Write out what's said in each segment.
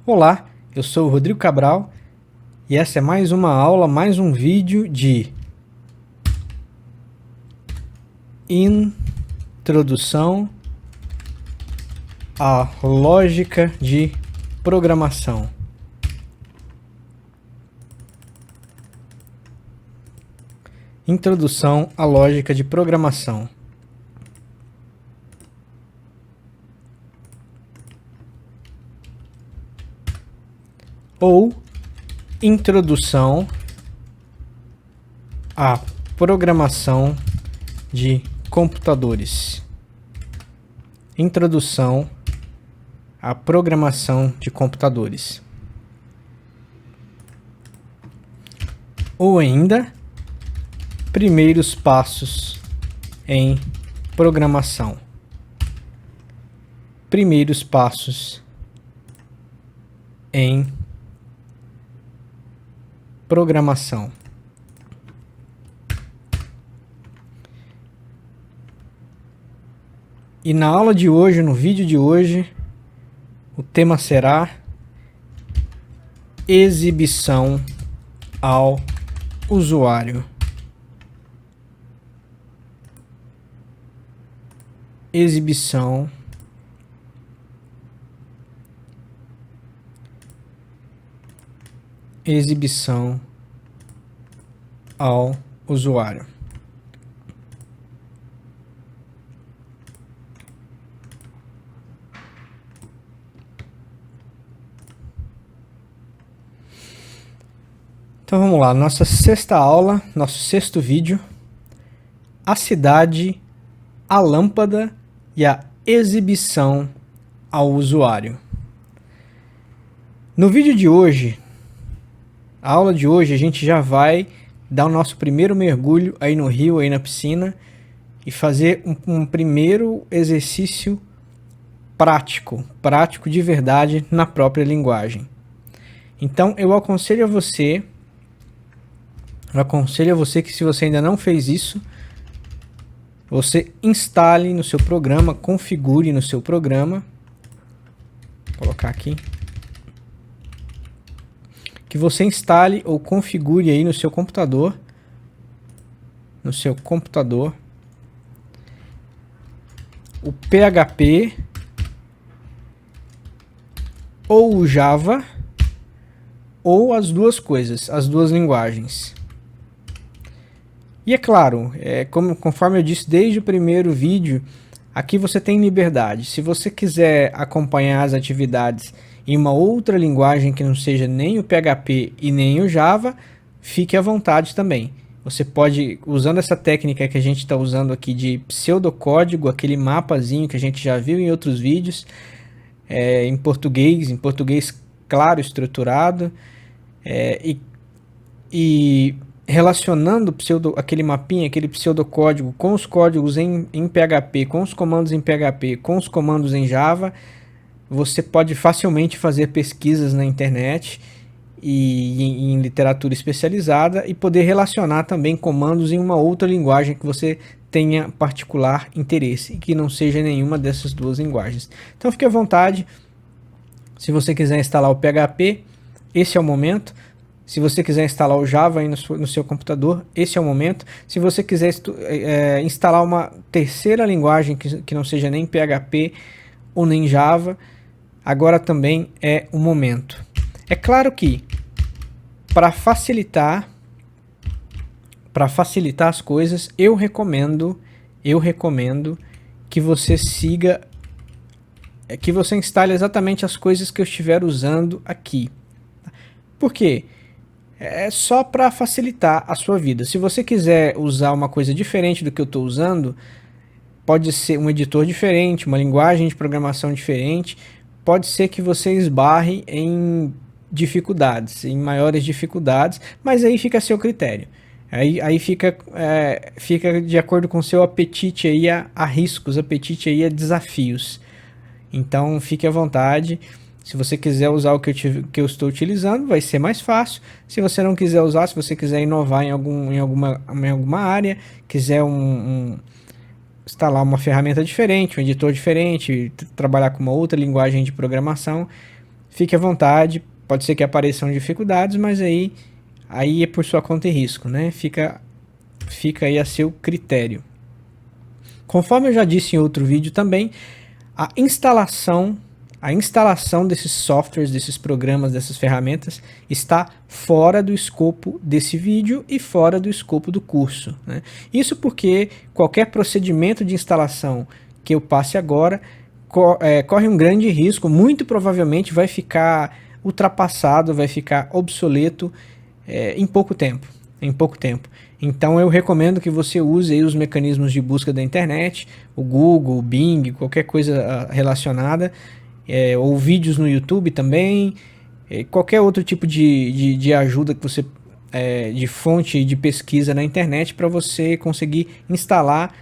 Olá, eu sou o Rodrigo Cabral e essa é mais uma aula, mais um vídeo de introdução à lógica de programação. Introdução à lógica de programação. Ou introdução à programação de computadores. Introdução à programação de computadores. Ou ainda, primeiros passos em programação. Primeiros passos em programação. E na aula de hoje, no vídeo de hoje, o tema será exibição ao usuário. Exibição ao usuário. Então vamos lá, nossa sexta aula, nosso sexto vídeo, a cidade, a lâmpada e a exibição ao usuário. No vídeo de hoje, a aula de hoje, a gente já vai dar o nosso primeiro mergulho aí no rio, aí na piscina, e fazer um primeiro exercício prático de verdade na própria linguagem. Então eu aconselho a você que, se você ainda não fez isso, você instale no seu programa, configure no seu programa, vou colocar aqui, que você instale ou configure aí no seu computador, o PHP ou o Java, ou as duas coisas, as duas linguagens. E é claro, conforme eu disse desde o primeiro vídeo, aqui você tem liberdade. Se você quiser acompanhar as atividades em uma outra linguagem que não seja nem o PHP e nem o Java, fique à vontade também. Você pode, usando essa técnica que a gente está usando aqui de pseudocódigo, aquele mapazinho que a gente já viu em outros vídeos, em português claro, estruturado, e relacionando aquele mapinha, aquele pseudocódigo com os códigos em PHP, com os comandos em PHP, com os comandos em Java, você pode facilmente fazer pesquisas na internet e em literatura especializada e poder relacionar também comandos em uma outra linguagem que você tenha particular interesse e que não seja nenhuma dessas duas linguagens. Então fique à vontade, se você quiser instalar o PHP, esse é o momento. Se você quiser instalar o Java aí no seu computador, esse é o momento. Se você quiser instalar uma terceira linguagem que não seja nem PHP ou nem Java, agora também é o momento. É claro que para facilitar as coisas, eu recomendo que você que você instale exatamente as coisas que eu estiver usando aqui. Por quê? É só para facilitar a sua vida. Se você quiser usar uma coisa diferente do que eu estou usando, pode ser um editor diferente, uma linguagem de programação diferente, pode ser que você esbarre em dificuldades, em maiores dificuldades, mas aí fica a seu critério. Aí fica de acordo com o seu apetite aí a riscos, apetite aí a desafios. Então fique à vontade. Se você quiser usar o que eu estou utilizando, vai ser mais fácil. Se você não quiser usar, se você quiser inovar em alguma área, quiser instalar uma ferramenta diferente, um editor diferente, trabalhar com uma outra linguagem de programação, fique à vontade, pode ser que apareçam dificuldades, mas aí é por sua conta e risco, né? Fica aí a seu critério. Conforme eu já disse em outro vídeo também, a instalação desses softwares, desses programas, dessas ferramentas está fora do escopo desse vídeo e fora do escopo do curso, né? Isso porque qualquer procedimento de instalação que eu passe agora corre um grande risco, muito provavelmente vai ficar ultrapassado, vai ficar obsoleto em pouco tempo. Então eu recomendo que você use aí os mecanismos de busca da internet, o Google, o Bing, qualquer coisa relacionada, ou vídeos no YouTube também, qualquer outro tipo de ajuda que você, de fonte de pesquisa na internet para você conseguir instalar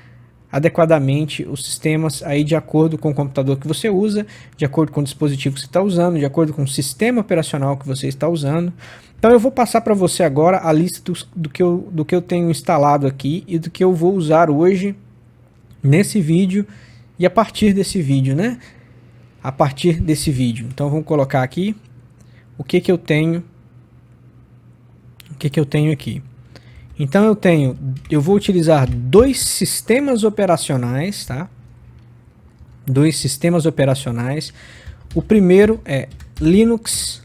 adequadamente os sistemas aí de acordo com o computador que você usa, de acordo com o dispositivo que você está usando, de acordo com o sistema operacional que você está usando. Então eu vou passar para você agora a lista do que eu tenho instalado aqui e do que eu vou usar hoje nesse vídeo e a partir desse vídeo, né? A partir desse vídeo. Então vamos colocar aqui o que eu tenho aqui. Então eu vou utilizar dois sistemas operacionais, tá? Dois sistemas operacionais. O primeiro é Linux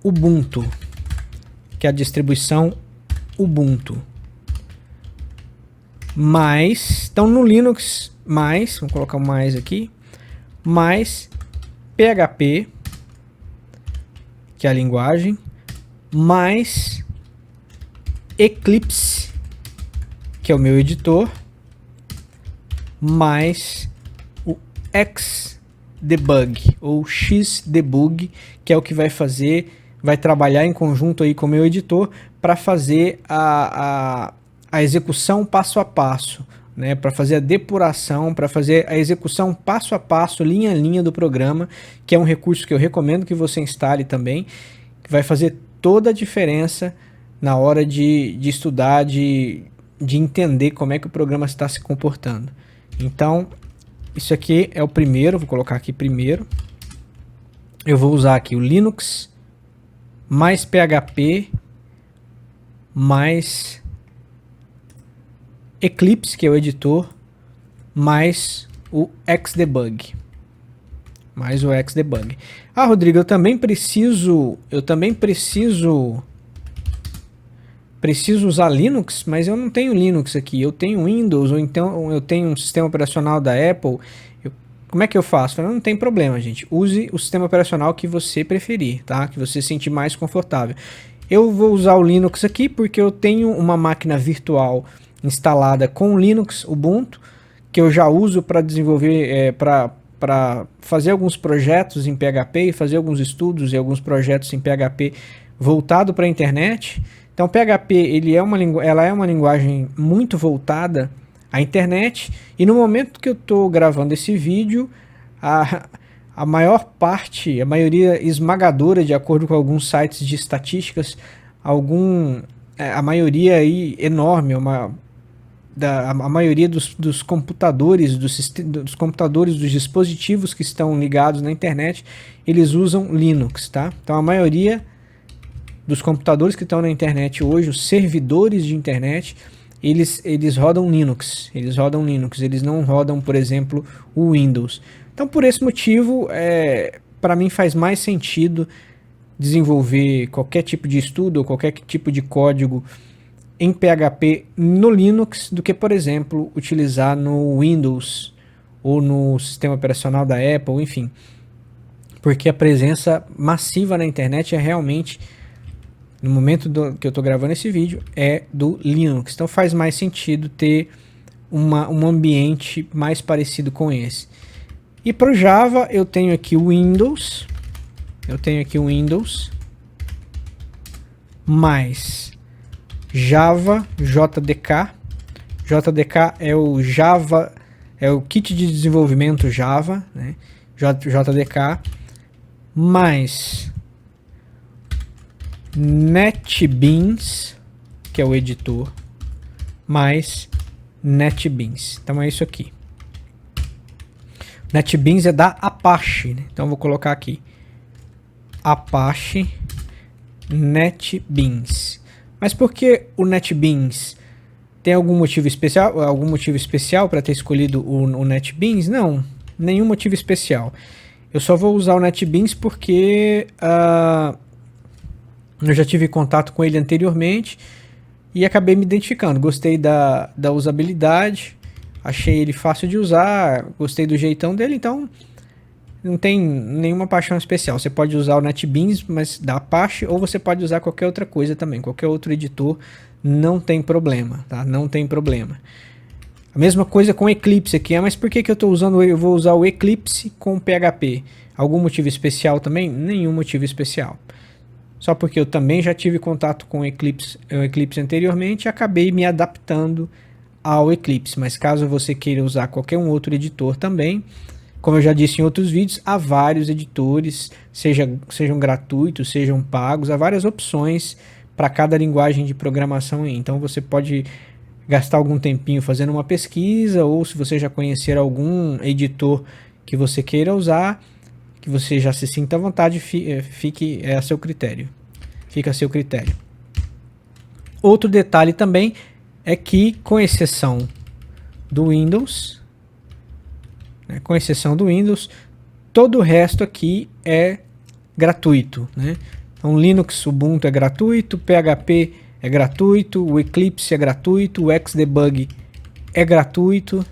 Ubuntu, que é a distribuição Ubuntu. Então no Linux, vamos colocar um mais aqui, mais PHP, que é a linguagem, mais Eclipse, que é o meu editor, mais o Xdebug ou Xdebug, que é o que vai trabalhar em conjunto aí com o meu editor para fazer a execução passo a passo, né? Para fazer a depuração, para fazer a execução passo a passo, linha a linha do programa, que é um recurso que eu recomendo que você instale também, que vai fazer toda a diferença na hora de estudar, de entender como é que o programa está se comportando. Então, isso aqui é o primeiro, vou colocar aqui primeiro. Eu vou usar aqui o Linux, mais PHP, mais Eclipse, que é o editor, mais o Xdebug. Ah, Rodrigo, eu também preciso usar Linux, mas eu não tenho Linux aqui, eu tenho Windows, ou então eu tenho um sistema operacional da Apple. Como é que eu faço? Não tem problema, gente. Use o sistema operacional que você preferir, tá? Que você se sentir mais confortável. Eu vou usar o Linux aqui porque eu tenho uma máquina virtual instalada com Linux Ubuntu, que eu já uso para desenvolver, para fazer alguns projetos em PHP e fazer alguns estudos e alguns projetos em PHP voltado para a internet. Então, PHP ela é uma linguagem muito voltada à internet, e no momento que eu estou gravando esse vídeo, a maioria esmagadora, de acordo com alguns sites de estatísticas, a maioria aí enorme, a maioria dos computadores, dos computadores, dos dispositivos que estão ligados na internet, eles usam Linux, tá? Então a maioria dos computadores que estão na internet hoje, os servidores de internet, eles rodam Linux, eles não rodam, por exemplo, o Windows. Então por esse motivo, para mim faz mais sentido desenvolver qualquer tipo de estudo ou qualquer tipo de código em PHP no Linux do que, por exemplo, utilizar no Windows ou no sistema operacional da Apple, enfim. Porque a presença massiva na internet é realmente, no momento que eu estou gravando esse vídeo, é do Linux. Então faz mais sentido ter um ambiente mais parecido com esse. E para o Java eu tenho aqui o Windows. Mais Java JDK. JDK é o Java, é o kit de desenvolvimento Java, né? JDK, mais NetBeans, que é o editor, mais NetBeans. Então é isso aqui. NetBeans é da Apache, né? Então eu vou colocar aqui Apache NetBeans. Mas por que o NetBeans? Tem algum motivo especial? Algum motivo especial para ter escolhido o NetBeans? Não, nenhum motivo especial. Eu só vou usar o NetBeans porque eu já tive contato com ele anteriormente e acabei me identificando. Gostei da usabilidade, achei ele fácil de usar, gostei do jeitão dele, então não tem nenhuma paixão especial. Você pode usar o NetBeans, mas da Apache, ou você pode usar qualquer outra coisa também, qualquer outro editor, não tem problema, tá? Não tem problema. A mesma coisa com Eclipse aqui, mas por que eu tô usando, eu vou usar o Eclipse com PHP? Algum motivo especial também? Nenhum motivo especial. Só porque eu também já tive contato com o Eclipse anteriormente e acabei me adaptando ao Eclipse. Mas caso você queira usar qualquer um outro editor também, como eu já disse em outros vídeos, há vários editores, sejam gratuitos, sejam pagos, há várias opções para cada linguagem de programação aí. Então você pode gastar algum tempinho fazendo uma pesquisa, ou se você já conhecer algum editor que você queira usar, que você já se sinta à vontade, fique a seu critério. Fica a seu critério. Outro detalhe também é que, com exceção do Windows, todo o resto aqui é gratuito, né? Então, Linux, Ubuntu é gratuito, PHP é gratuito, o Eclipse é gratuito, o Xdebug é gratuito,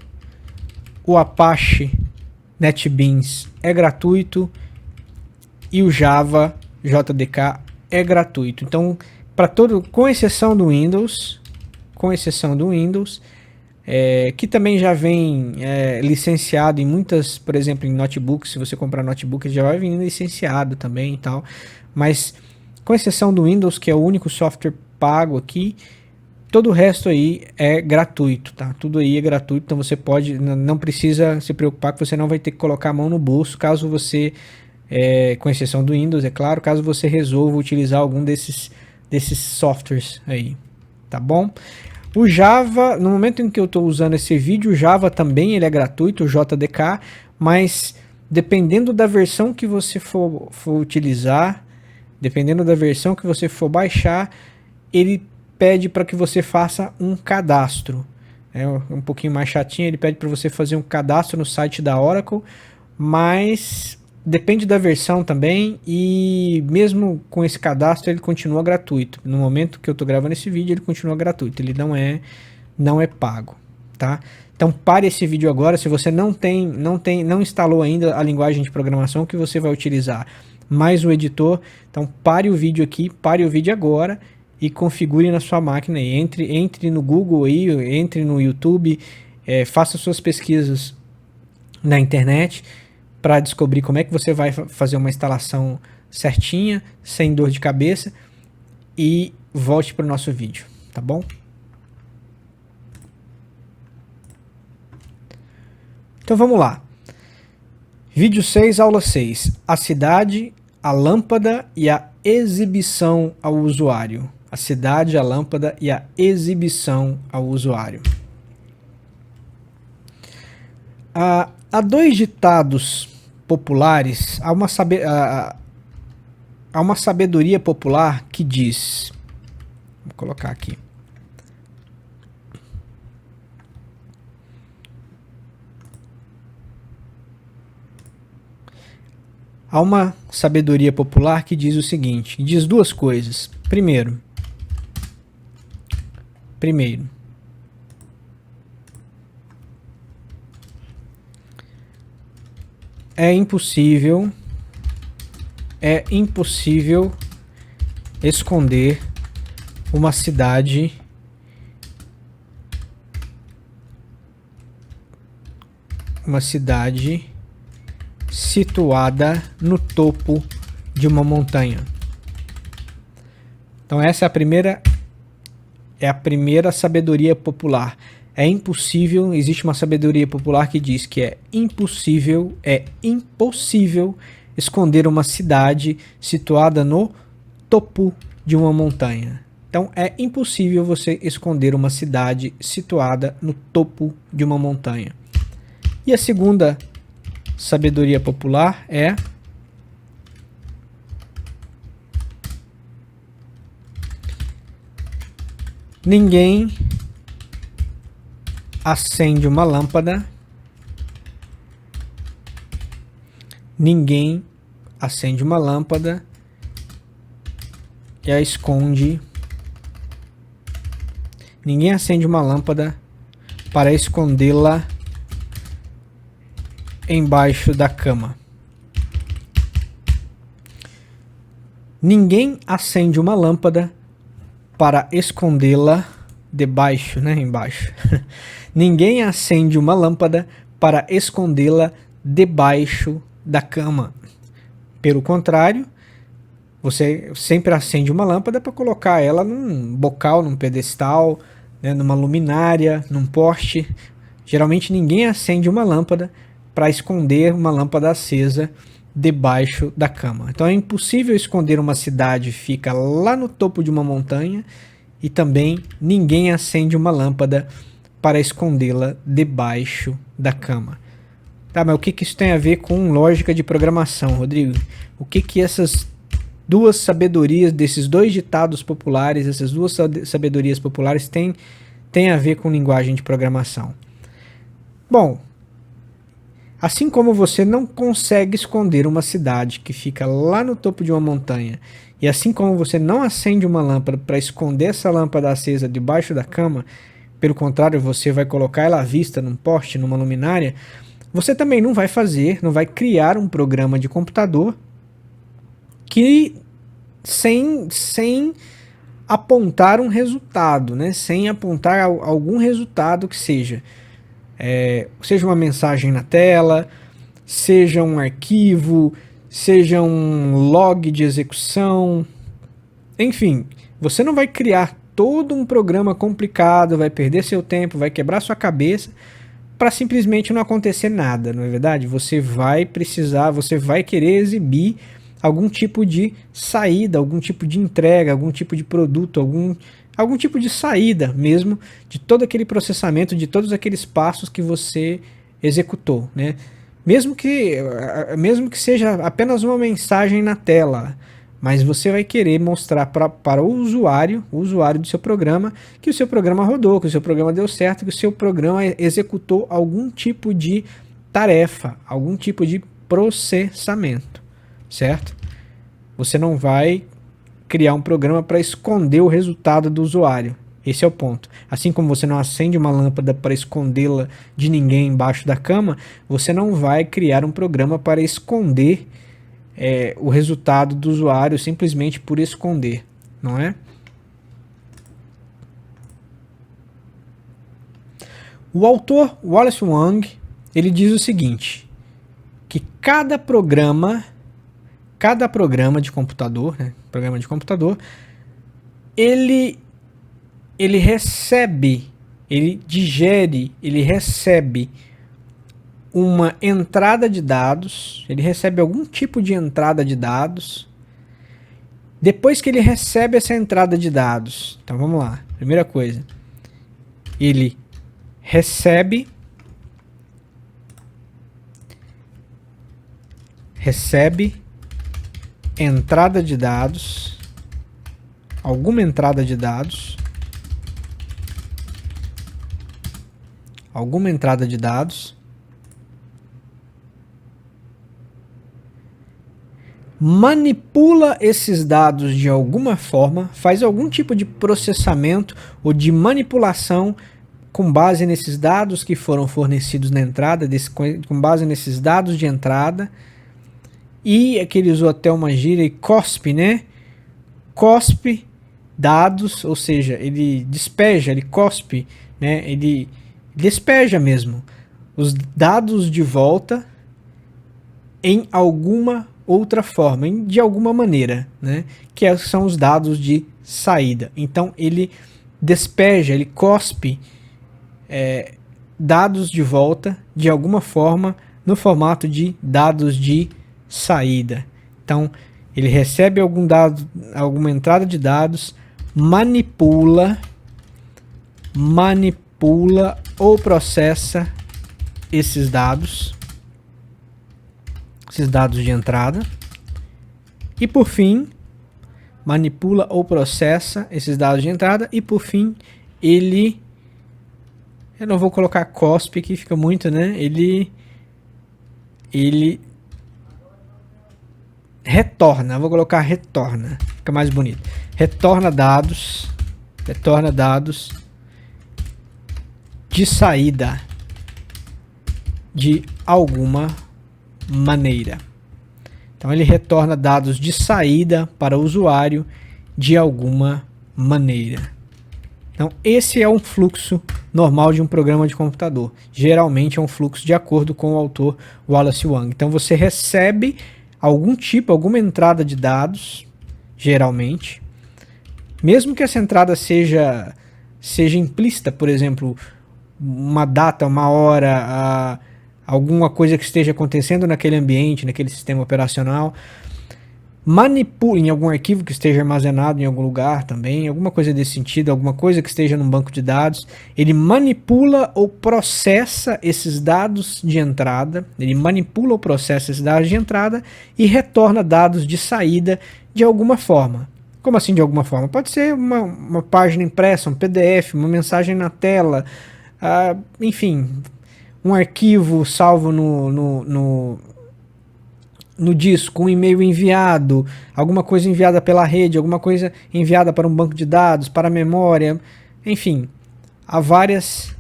o Apache NetBeans é gratuito e o Java JDK é gratuito. Então, para todo, com exceção do Windows, que também já vem licenciado em muitas, por exemplo, em notebooks. Se você comprar notebook, já vai vir licenciado também e tal. Mas com exceção do Windows, que é o único software pago aqui, todo o resto aí é gratuito, tá? Tudo aí é gratuito, então você pode, não precisa se preocupar que você não vai ter que colocar a mão no bolso, caso você, com exceção do Windows, é claro, caso você resolva utilizar algum desses softwares aí, tá bom? O Java, no momento em que eu estou usando esse vídeo, o Java também ele é gratuito, o JDK, mas dependendo da versão que você for utilizar, dependendo da versão que você for baixar, ele pede para que você faça um cadastro. É um pouquinho mais chatinho, ele pede para você fazer um cadastro no site da Oracle, mas depende da versão também, e mesmo com esse cadastro ele continua gratuito. No momento que eu estou gravando esse vídeo, ele continua gratuito, ele não é pago, tá? Então pare esse vídeo agora. Se você não instalou ainda a linguagem de programação que você vai utilizar, mais o editor, então pare o vídeo aqui, pare o vídeo agora e configure na sua máquina aí. Entre no Google aí, entre no YouTube, faça suas pesquisas na internet para descobrir como é que você vai fazer uma instalação certinha, sem dor de cabeça, e volte para o nosso vídeo, tá bom? Então vamos lá. Vídeo 6, aula 6. A cidade, a lâmpada e a exibição ao usuário. A cidade, a lâmpada e a exibição ao usuário. Há dois ditados populares, há uma sabedoria popular que diz, vou colocar aqui, há uma sabedoria popular que diz o seguinte, diz duas coisas. Primeiro, é impossível esconder uma cidade situada no topo de uma montanha. Então essa é a primeira sabedoria popular. É impossível, existe uma sabedoria popular que diz que é impossível esconder uma cidade situada no topo de uma montanha. Então é impossível você esconder uma cidade situada no topo de uma montanha. E a segunda sabedoria popular é Ninguém acende uma lâmpada. Ninguém acende uma lâmpada e a esconde. Ninguém acende uma lâmpada para escondê-la embaixo da cama. Ninguém acende uma lâmpada para escondê-la debaixo, né? Embaixo. Ninguém acende uma lâmpada para escondê-la debaixo da cama. Pelo contrário, você sempre acende uma lâmpada para colocar ela num bocal, num pedestal, né? Numa luminária, num poste. Geralmente ninguém acende uma lâmpada para esconder uma lâmpada acesa debaixo da cama. Então é impossível esconder uma cidade, fica lá no topo de uma montanha, e também ninguém acende uma lâmpada para escondê-la debaixo da cama. Tá, mas o que isso tem a ver com lógica de programação, Rodrigo? O que essas duas sabedorias, desses dois ditados populares, essas duas sabedorias populares têm a ver com linguagem de programação? Bom, assim como você não consegue esconder uma cidade que fica lá no topo de uma montanha, e assim como você não acende uma lâmpada para esconder essa lâmpada acesa debaixo da cama, pelo contrário, você vai colocar ela à vista num poste, numa luminária, você também não vai criar um programa de computador que sem apontar um resultado, né? Sem apontar algum resultado que seja uma mensagem na tela, seja um arquivo, seja um log de execução, enfim, você não vai criar todo um programa complicado, vai perder seu tempo, vai quebrar sua cabeça para simplesmente não acontecer nada, não é verdade? Você vai querer exibir algum tipo de saída, algum tipo de entrega, algum tipo de produto, algum tipo de saída mesmo de todo aquele processamento, de todos aqueles passos que você executou, né? Mesmo que seja apenas uma mensagem na tela, mas você vai querer mostrar para o usuário do seu programa, que o seu programa rodou, que o seu programa deu certo, que o seu programa executou algum tipo de tarefa, algum tipo de processamento, certo? Você não vai criar um programa para esconder o resultado do usuário. Esse é o ponto. Assim como você não acende uma lâmpada para escondê-la de ninguém embaixo da cama, você não vai criar um programa para esconder o resultado do usuário simplesmente por esconder, não é? O autor Wallace Wang, ele diz o seguinte, que cada programa de computador, né, ele recebe uma entrada de dados, ele recebe algum tipo de entrada de dados. Depois que ele recebe essa entrada de dados, então vamos lá, primeira coisa, ele recebe entrada de dados, alguma entrada de dados, manipula esses dados de alguma forma, faz algum tipo de processamento ou de manipulação com base nesses dados que foram fornecidos na entrada, com base nesses dados de entrada, e aqui ele usou até uma gíria, cospe, né? Cospe dados, ou seja, ele despeja, ele cospe, né? Ele despeja mesmo os dados de volta em alguma outra forma, de alguma maneira, né? Que são os dados de saída. Então ele despeja, ele cospe dados de volta de alguma forma no formato de dados de saída. Então ele recebe algum dado, alguma entrada de dados, manipula ou processa esses dados de entrada, e por fim manipula ou processa esses dados de entrada e por fim ele, eu não vou colocar cospe que fica muito, né? Ele retorna, vou colocar retorna, fica mais bonito. Retorna dados de saída de alguma maneira. Então ele retorna dados de saída para o usuário de alguma maneira. Então esse é um fluxo normal de um programa de computador. Geralmente é um fluxo de acordo com o autor Wallace Wang. Então você recebe alguma entrada de dados, geralmente, mesmo que essa entrada seja implícita, por exemplo, uma data, uma hora, alguma coisa que esteja acontecendo naquele ambiente, naquele sistema operacional, manipula em algum arquivo que esteja armazenado em algum lugar também, alguma coisa desse sentido, alguma coisa que esteja num banco de dados, ele manipula ou processa esses dados de entrada, e retorna dados de saída de alguma forma. Como assim de alguma forma? Pode ser uma página impressa, um PDF, uma mensagem na tela, enfim, um arquivo salvo no disco, um e-mail enviado, alguma coisa enviada pela rede, alguma coisa enviada para um banco de dados, para a memória, enfim, há várias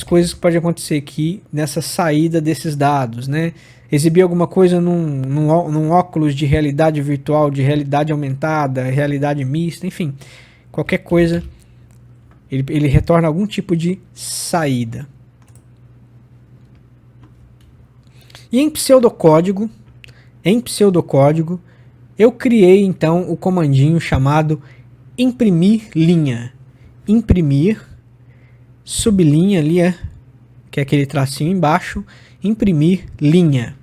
coisas que podem acontecer aqui nessa saída desses dados, né? Exibir alguma coisa num óculos de realidade virtual, de realidade aumentada, realidade mista, enfim, qualquer coisa, ele retorna algum tipo de saída. E em pseudocódigo, eu criei então o comandinho chamado imprimir linha. Imprimir, sublinha ali, que é aquele tracinho embaixo, imprimir linha.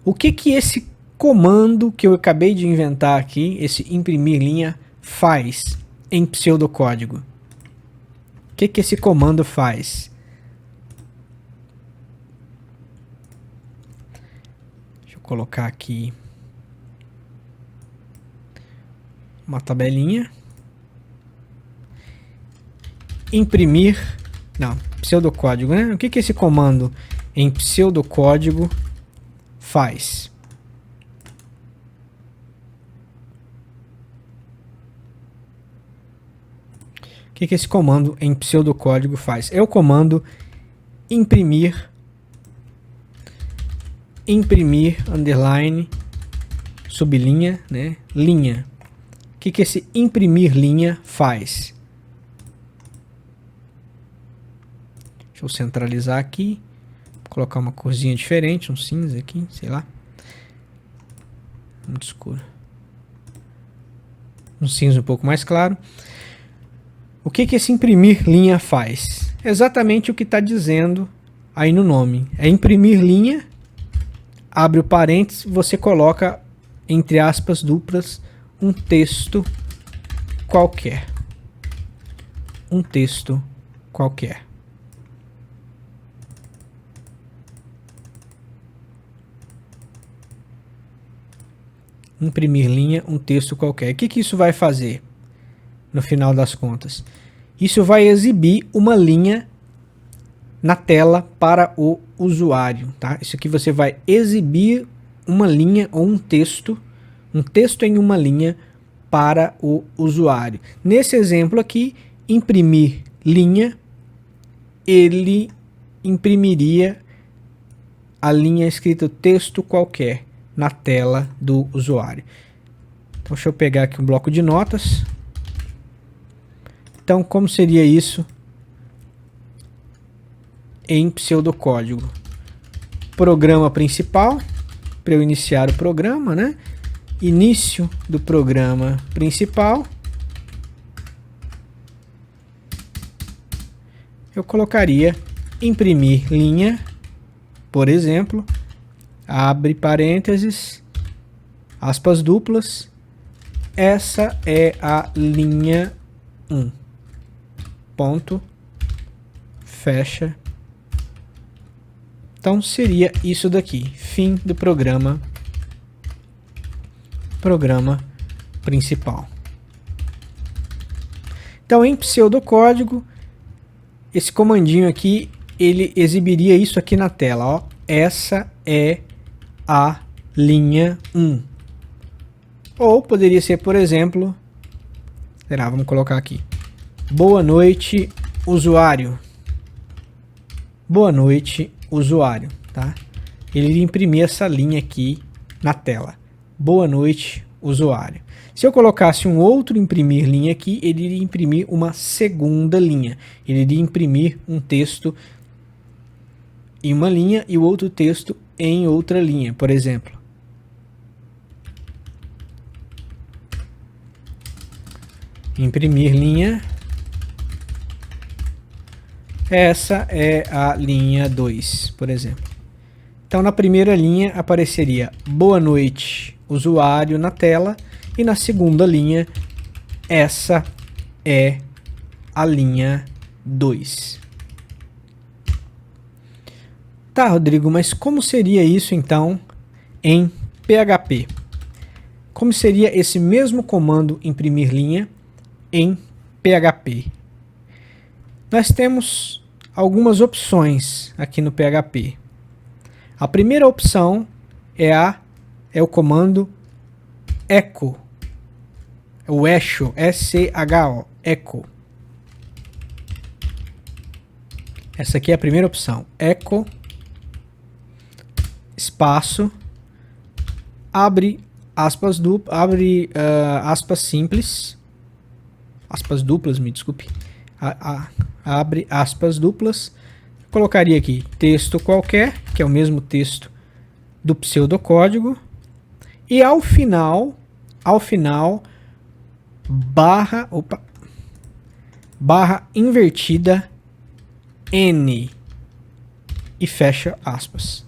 O que esse comando que eu acabei de inventar aqui, esse imprimir linha, faz em pseudocódigo? O que esse comando faz? Colocar aqui uma tabelinha, imprimir, não, pseudocódigo, né? O que esse comando em pseudocódigo faz? O que esse comando em pseudocódigo faz? É o comando imprimir underline, sublinha, né, linha. O que esse imprimir linha faz? Deixa eu centralizar aqui, colocar uma corzinha diferente, um cinza aqui, sei lá, muito escuro, um cinza um pouco mais claro. O que esse imprimir linha faz? Exatamente o que está dizendo aí no nome, é imprimir linha. Abre o parênteses, você coloca, entre aspas duplas, um texto qualquer. Um texto qualquer. Imprimir linha, um texto qualquer. O que isso vai fazer, no final das contas? Isso vai exibir uma linha na tela para o usuário, tá? Isso aqui você vai exibir uma linha ou um texto em uma linha para o usuário. Nesse exemplo aqui, imprimir linha, ele imprimiria a linha escrita texto qualquer na tela do usuário. Então, deixa eu pegar aqui um bloco de notas. Então, como seria isso em pseudocódigo? Programa principal, para eu iniciar o programa, né? Início do programa principal. Eu colocaria imprimir linha, por exemplo, abre parênteses, aspas duplas, essa é a linha 1, ponto, fecha. Então seria isso daqui, fim do programa principal. Então, em pseudocódigo, esse comandinho aqui, ele exibiria isso aqui na tela, ó. Essa é a linha 1. Ou poderia ser, por exemplo, será, vamos colocar aqui. Boa noite, usuário. Boa noite, usuário, tá? Ele iria imprimir essa linha aqui na tela. Boa noite, usuário. Se eu colocasse um outro imprimir linha aqui, ele iria imprimir uma segunda linha. Ele iria imprimir um texto em uma linha e o outro texto em outra linha, por exemplo. Imprimir linha. Essa é a linha 2, por exemplo. Então, na primeira linha apareceria boa noite, usuário na tela. E na segunda linha, essa é a linha 2. Tá, Rodrigo, mas como seria isso então em PHP? Como seria esse mesmo comando imprimir linha em PHP? Nós temos algumas opções aqui no PHP. A primeira opção é o comando echo. O echo, S-C-H-O, echo. Essa aqui é a primeira opção. Echo, espaço, abre aspas aspas simples, aspas duplas, me desculpe. Abre aspas duplas. Colocaria aqui texto qualquer, que é o mesmo texto do pseudocódigo. E ao final, barra invertida N e fecha aspas.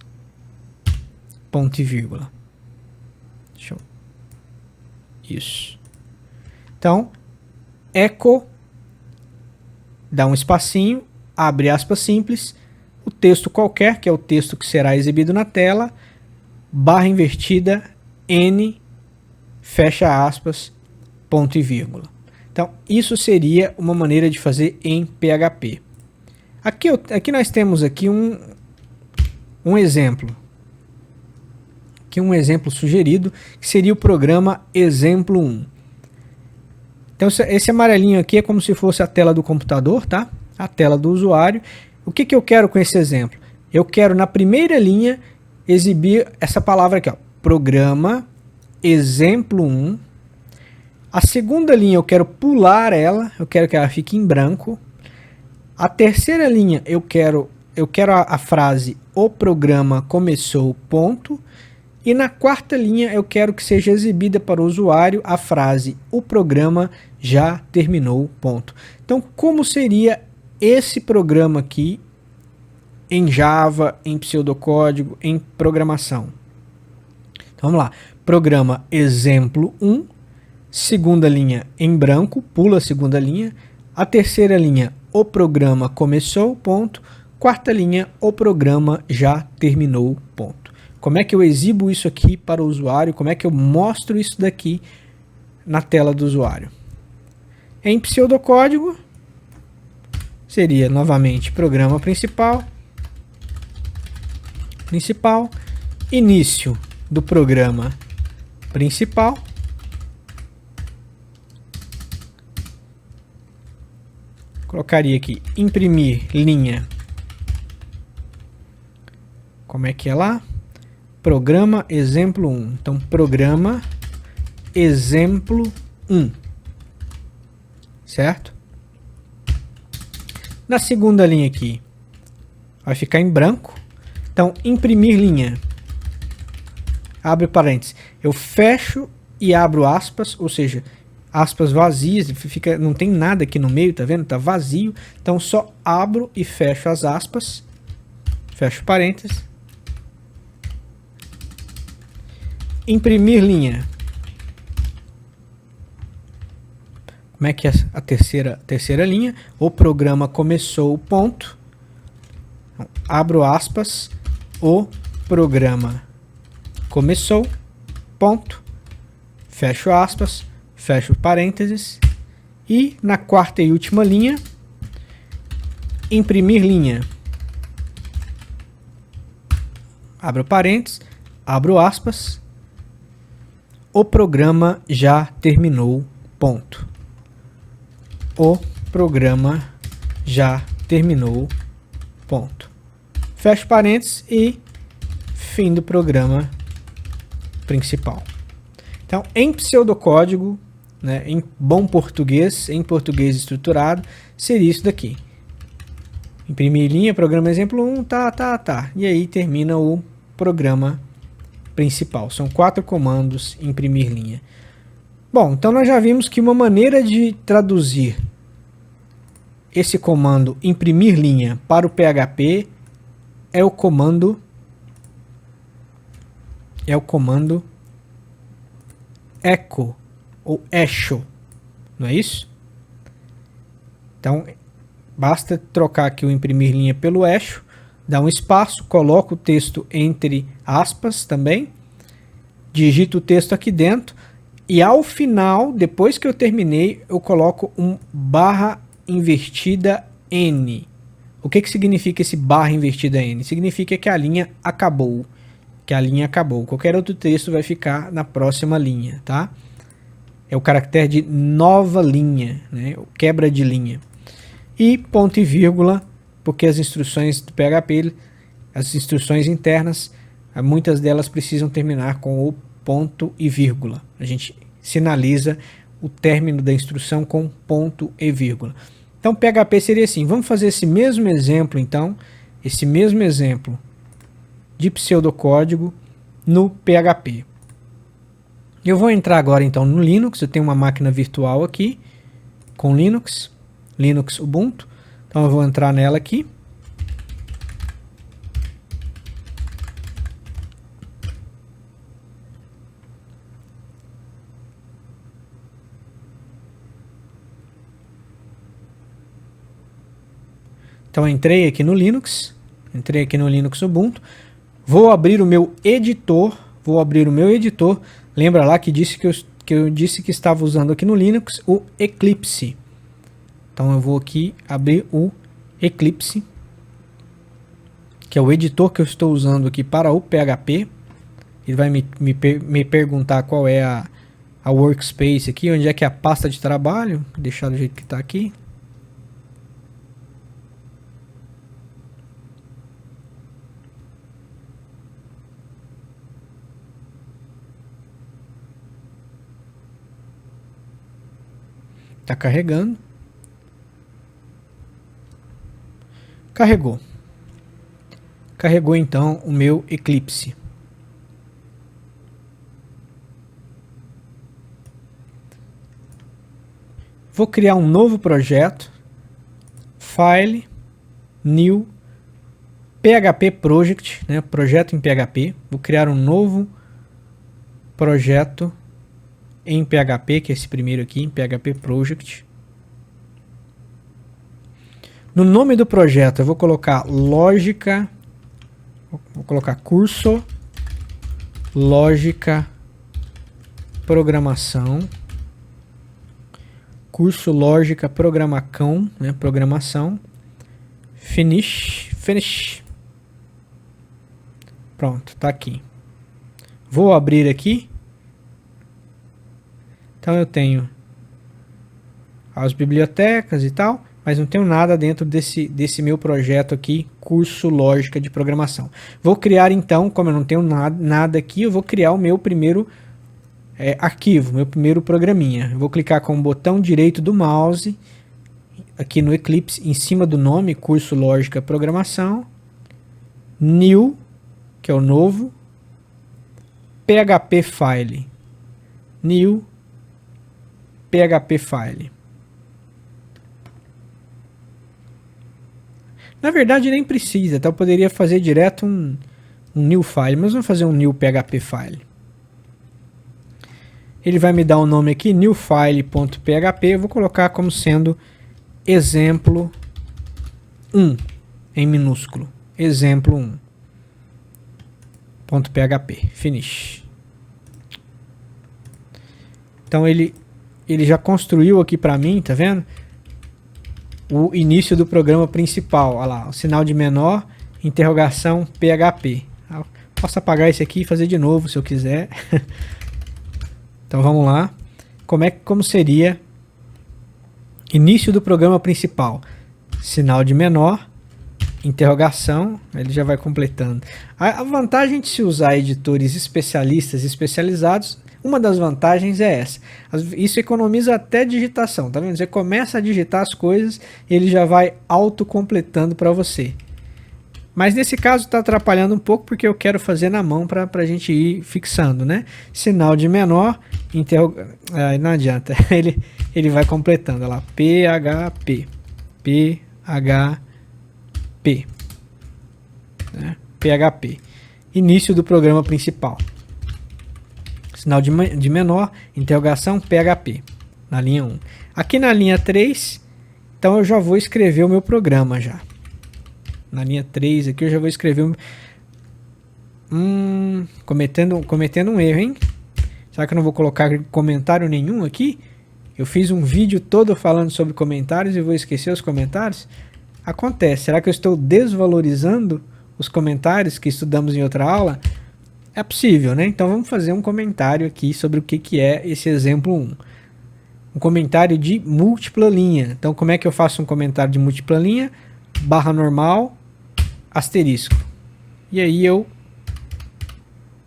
Ponto e vírgula. Isso. Então, echo, dá um espacinho, abre aspas simples, o texto qualquer, que é o texto que será exibido na tela, barra invertida N, fecha aspas, ponto e vírgula. Então, isso seria uma maneira de fazer em PHP. Aqui nós temos aqui um exemplo. Aqui um exemplo sugerido, que seria o programa exemplo 1. Então, esse amarelinho aqui é como se fosse a tela do computador, tá? A tela do usuário. O que eu quero com esse exemplo? Eu quero, na primeira linha, exibir essa palavra aqui, ó, programa exemplo 1. A segunda linha eu quero pular ela, eu quero que ela fique em branco. A terceira linha eu quero a frase o programa começou, ponto. E na quarta linha eu quero que seja exibida para o usuário a frase o programa já terminou, ponto. Então, como seria esse programa aqui em Java, em pseudocódigo, em programação? Então, vamos lá. Programa exemplo 1, segunda linha em branco, pula a segunda linha. A terceira linha, o programa começou, ponto. Quarta linha, o programa já terminou, ponto. Como é que eu exibo isso aqui para o usuário? Como é que eu mostro isso daqui na tela do usuário? Em pseudocódigo, seria novamente programa principal, início do programa principal, colocaria aqui imprimir linha, como é que é lá? Programa exemplo 1. Então, programa exemplo 1. Certo? Na segunda linha aqui, vai ficar em branco. Então, imprimir linha. Abre parênteses. Eu fecho e abro aspas, ou seja, aspas vazias, não tem nada aqui no meio, tá vendo? Tá vazio. Então, só abro e fecho as aspas. Fecho parênteses. Imprimir linha. Como é que é a terceira linha? O programa começou, ponto. Então, abro aspas. O programa começou, ponto. Fecho aspas. fecho parênteses, e na quarta e última linha, imprimir linha, abro parênteses, abro aspas, o programa já terminou, ponto. O programa já terminou, ponto. Fecho parênteses e fim do programa principal. Então, em pseudocódigo, né, em bom português, em português estruturado, seria isso daqui. Imprimir linha, programa exemplo 1, tá. E aí termina o programa principal. São 4 comandos, imprimir linha. Bom, então nós já vimos que uma maneira de traduzir esse comando imprimir linha para o PHP é o comando echo ou echo, não é isso? Então basta trocar aqui o imprimir linha pelo echo, dá um espaço, coloca o texto entre aspas também, digito o texto aqui dentro e ao final, depois que eu terminei, eu coloco um barra invertida N. O que significa esse barra invertida N? Significa que a linha acabou. Qualquer outro texto vai ficar na próxima linha, tá? É o caractere de nova linha, né? Quebra de linha. E ponto e vírgula, porque as instruções do PHP, as instruções internas, muitas delas precisam terminar com o ponto e vírgula. A gente sinaliza o término da instrução com ponto e vírgula. Então PHP seria assim. Vamos fazer esse mesmo exemplo então, de pseudocódigo no PHP. Eu vou entrar agora então no Linux. Eu tenho uma máquina virtual aqui com Linux Ubuntu. Então eu vou entrar nela aqui. Então entrei aqui no Linux Ubuntu, vou abrir o meu editor, lembra lá que eu disse que estava usando aqui no Linux o Eclipse. Então eu vou aqui abrir o Eclipse, que é o editor que eu estou usando aqui para o PHP. Ele vai me perguntar qual é a workspace aqui, onde é que é a pasta de trabalho, vou deixar do jeito que está aqui. Está carregando. Carregou. Carregou então o meu Eclipse. Vou criar um novo projeto. File, New, PHP Project, né? Projeto em PHP. Vou criar um novo projeto em PHP, que é esse primeiro aqui, em PHP Project. No nome do projeto eu vou colocar lógica, vou colocar curso, lógica, programação, curso lógica, programação, né, programação, finish. Pronto, tá aqui. Vou abrir aqui. Então eu tenho as bibliotecas e tal, mas não tenho nada dentro desse meu projeto aqui, curso lógica de programação. Vou criar então, como eu não tenho nada aqui, eu vou criar o meu primeiro arquivo, meu primeiro programinha. Eu vou clicar com o botão direito do mouse, aqui no Eclipse, em cima do nome, curso lógica programação, new, que é o novo, PHP file, new, PHP file. Na verdade nem precisa, tá? Eu poderia fazer direto um new file, mas vamos fazer um new PHP file. Ele vai me dar um nome aqui, newfile.php, eu vou colocar como sendo exemplo 1, em minúsculo, exemplo 1.php, finish. Então ele ele já construiu aqui para mim, tá vendo? O início do programa principal. Olha lá, o sinal de menor, interrogação, PHP. Posso apagar esse aqui e fazer de novo se eu quiser. Então vamos lá. Como seria início do programa principal? Sinal de menor, interrogação, ele já vai completando. A vantagem de se usar editores especialistas e especializados, uma das vantagens é essa. Isso economiza até digitação, tá vendo? Você começa a digitar as coisas e ele já vai autocompletando para você. Mas nesse caso está atrapalhando um pouco porque eu quero fazer na mão para a gente ir fixando, né? Sinal de menor, não adianta, ele vai completando. Olha lá, PHP, PHP, né? PHP, início do programa principal. Sinal de menor, interrogação, PHP, na linha 1. Aqui na linha 3, então eu já vou escrever o meu programa já. Na linha 3 aqui eu já vou escrever cometendo um erro, hein? Será que eu não vou colocar comentário nenhum aqui? Eu fiz um vídeo todo falando sobre comentários e vou esquecer os comentários? Acontece. Será que eu estou desvalorizando os comentários que estudamos em outra aula? É possível, né? Então vamos fazer um comentário aqui sobre o que é esse exemplo 1. Um comentário de múltipla linha. Então como é que eu faço um comentário de múltipla linha? Barra normal, asterisco. E aí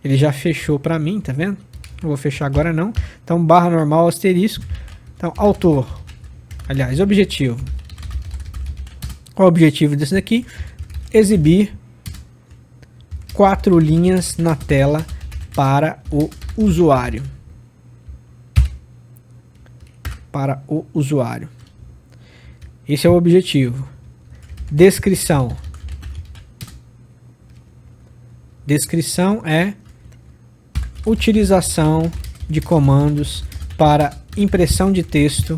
ele já fechou para mim, tá vendo? Não vou fechar agora não. Então barra normal, asterisco. Então autor, aliás, objetivo. Qual é o objetivo desse daqui? Exibir 4 linhas na tela para o usuário. Para o usuário. Esse é o objetivo. Descrição. Descrição é utilização de comandos para impressão de texto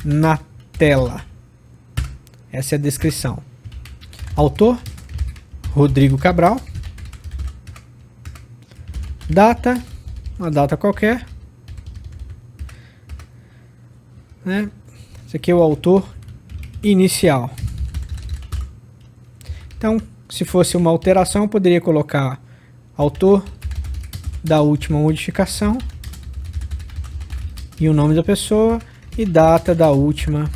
na tela. Essa é a descrição. Autor, Rodrigo Cabral. Data, uma data qualquer, né? Esse aqui é o autor inicial. Então, se fosse uma alteração, eu poderia colocar autor da última modificação e o nome da pessoa e data da última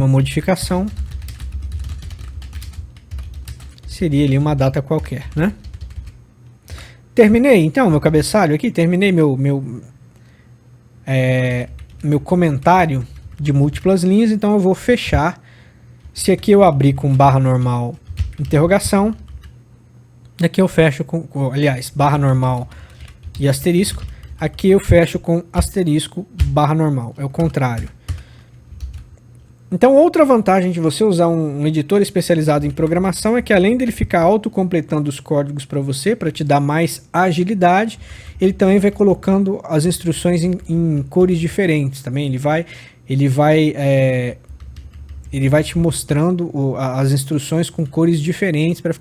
modificação. Seria ali uma data qualquer, né? Terminei então meu cabeçalho aqui, terminei meu comentário de múltiplas linhas, então eu vou fechar. Se aqui eu abrir com barra normal, interrogação, aqui eu fecho aliás, barra normal e asterisco, aqui eu fecho com asterisco, barra normal, é o contrário. Então, outra vantagem de você usar um editor especializado em programação é que, além dele ficar autocompletando os códigos para você, para te dar mais agilidade, ele também vai colocando as instruções em cores diferentes. Também ele vai te mostrando as instruções com cores diferentes para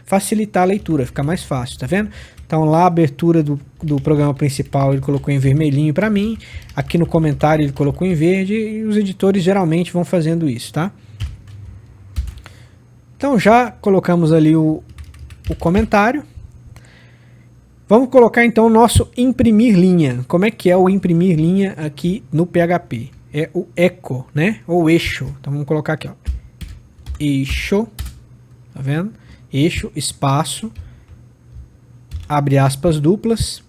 facilitar a leitura, ficar mais fácil, tá vendo? Então lá a abertura do programa principal ele colocou em vermelhinho para mim, aqui no comentário ele colocou em verde e os editores geralmente vão fazendo isso, tá? Então já colocamos ali o comentário. Vamos colocar então o nosso imprimir linha. Como é que é o imprimir linha aqui no PHP? É o echo, né? Ou eixo. Então vamos colocar aqui, ó. Eixo, tá vendo? Eixo, espaço, abre aspas duplas.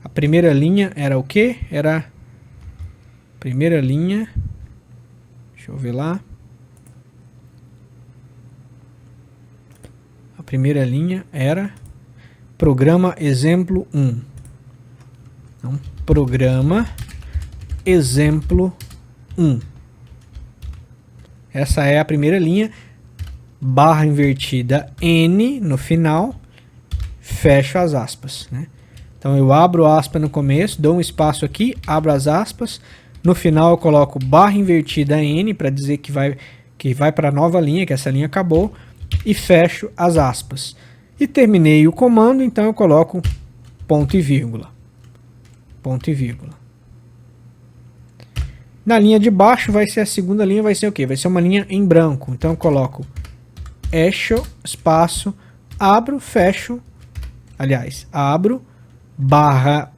A primeira linha era o quê? Era primeira linha. Deixa eu ver lá. A primeira linha era programa exemplo 1. Então, programa exemplo 1. Essa é a primeira linha. Barra invertida N no final. Fecho as aspas, né? Então eu abro aspa no começo, dou um espaço aqui, abro as aspas, No final eu coloco barra invertida N para dizer que vai para a nova linha, que essa linha acabou, e fecho as aspas. E terminei o comando, então eu coloco ponto e vírgula. Ponto e vírgula. Na linha de baixo vai ser a segunda linha, vai ser o quê? Vai ser uma linha em branco. Então eu coloco echo, espaço, abro, fecho, aliás, abro, barra,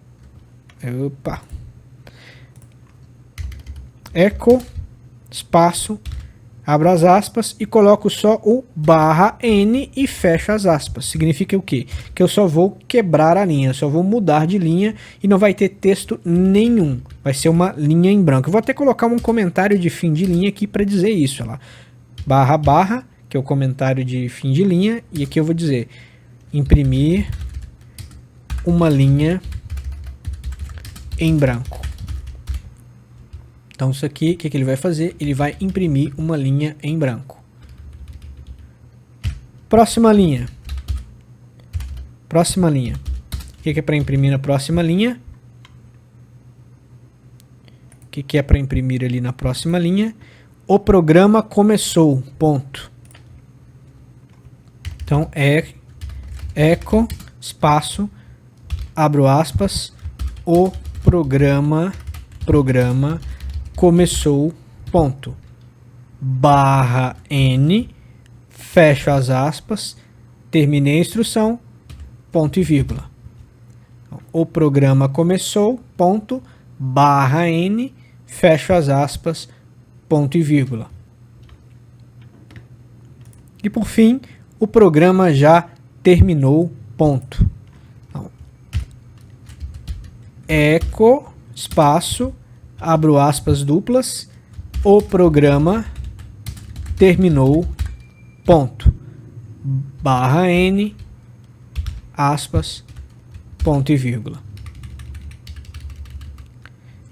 echo, espaço, abro as aspas e coloco só o barra N e fecho as aspas. Significa o quê? Que eu só vou quebrar a linha, só vou mudar de linha e não vai ter texto nenhum. Vai ser uma linha em branco. Eu vou até colocar um comentário de fim de linha aqui para dizer isso. Olha lá. Barra, barra, que é o comentário de fim de linha. E aqui eu vou dizer imprimir uma linha em branco. Então isso aqui, o que ele vai fazer? Ele vai imprimir uma linha em branco. Próxima linha. Próxima linha. O que é para imprimir na próxima linha? O que é para imprimir ali na próxima linha? O programa começou, ponto. Então é echo, espaço, abro aspas, o programa começou, ponto, barra N, fecho as aspas, terminei a instrução, ponto e vírgula. O programa começou, ponto, barra N, fecho as aspas, ponto e vírgula. E por fim, o programa já terminou, ponto. Então, echo, espaço, abro aspas duplas, o programa terminou, ponto, barra N, aspas, ponto e vírgula.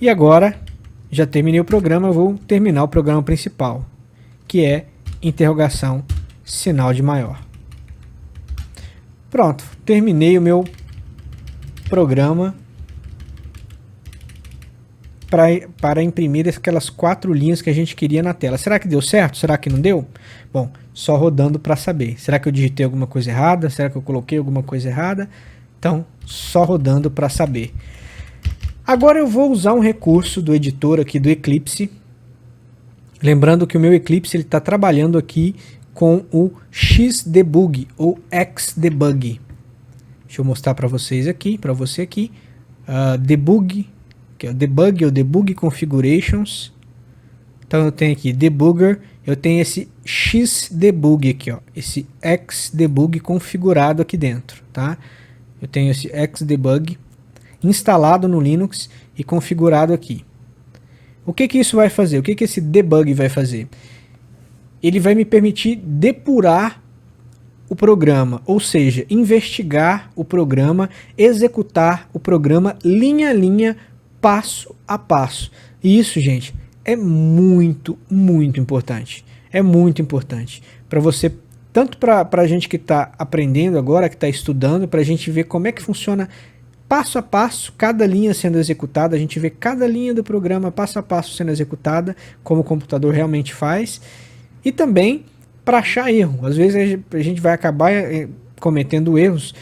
E agora, já terminei o programa, eu vou terminar o programa principal, que é interrogação, sinal de maior. Pronto, terminei o meu programa para imprimir aquelas 4 linhas que a gente queria na tela. Será que deu certo? Será que não deu? Bom, só rodando para saber. Será que eu digitei alguma coisa errada? Será que eu coloquei alguma coisa errada? Então, só rodando para saber. Agora eu vou usar um recurso do editor aqui do Eclipse. Lembrando que o meu Eclipse está trabalhando aqui com o Xdebug ou Xdebug. Deixa eu mostrar para vocês aqui, para você aqui. Debug, que é o Debug ou Debug Configurations. Então eu tenho aqui Debugger, eu tenho esse Xdebug aqui, ó, esse Xdebug configurado aqui dentro, tá? Eu tenho esse Xdebug instalado no Linux e configurado aqui. O que isso vai fazer? O que esse debug vai fazer? Ele vai me permitir depurar o programa, ou seja, investigar o programa, executar o programa linha a linha, passo a passo. E isso, gente, é muito, muito importante. É muito importante para você, tanto para a gente que está aprendendo agora, que está estudando, para a gente ver como é que funciona passo a passo, cada linha sendo executada, a gente vê cada linha do programa passo a passo sendo executada, como o computador realmente faz, e também para achar erro. Às vezes a gente vai acabar cometendo erros.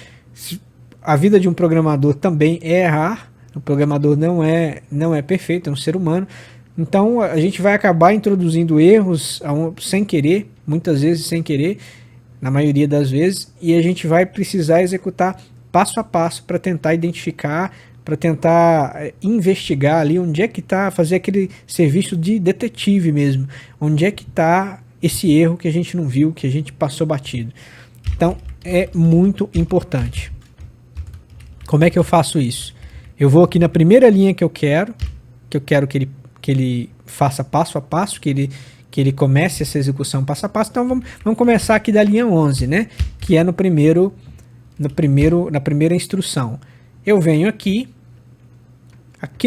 A vida de um programador também é errar, o programador não é perfeito, é um ser humano, então a gente vai acabar introduzindo erros sem querer, muitas vezes sem querer, na maioria das vezes, e a gente vai precisar executar passo a passo para tentar identificar, para tentar investigar ali onde é que está, fazer aquele serviço de detetive mesmo, onde é que está esse erro que a gente não viu, que a gente passou batido. Então é muito importante. Como é que eu faço isso? Eu vou aqui na primeira linha que eu quero que ele faça passo a passo, que ele comece essa execução passo a passo. Então vamos começar aqui da linha 11, né? Que é na primeira instrução. Eu venho aqui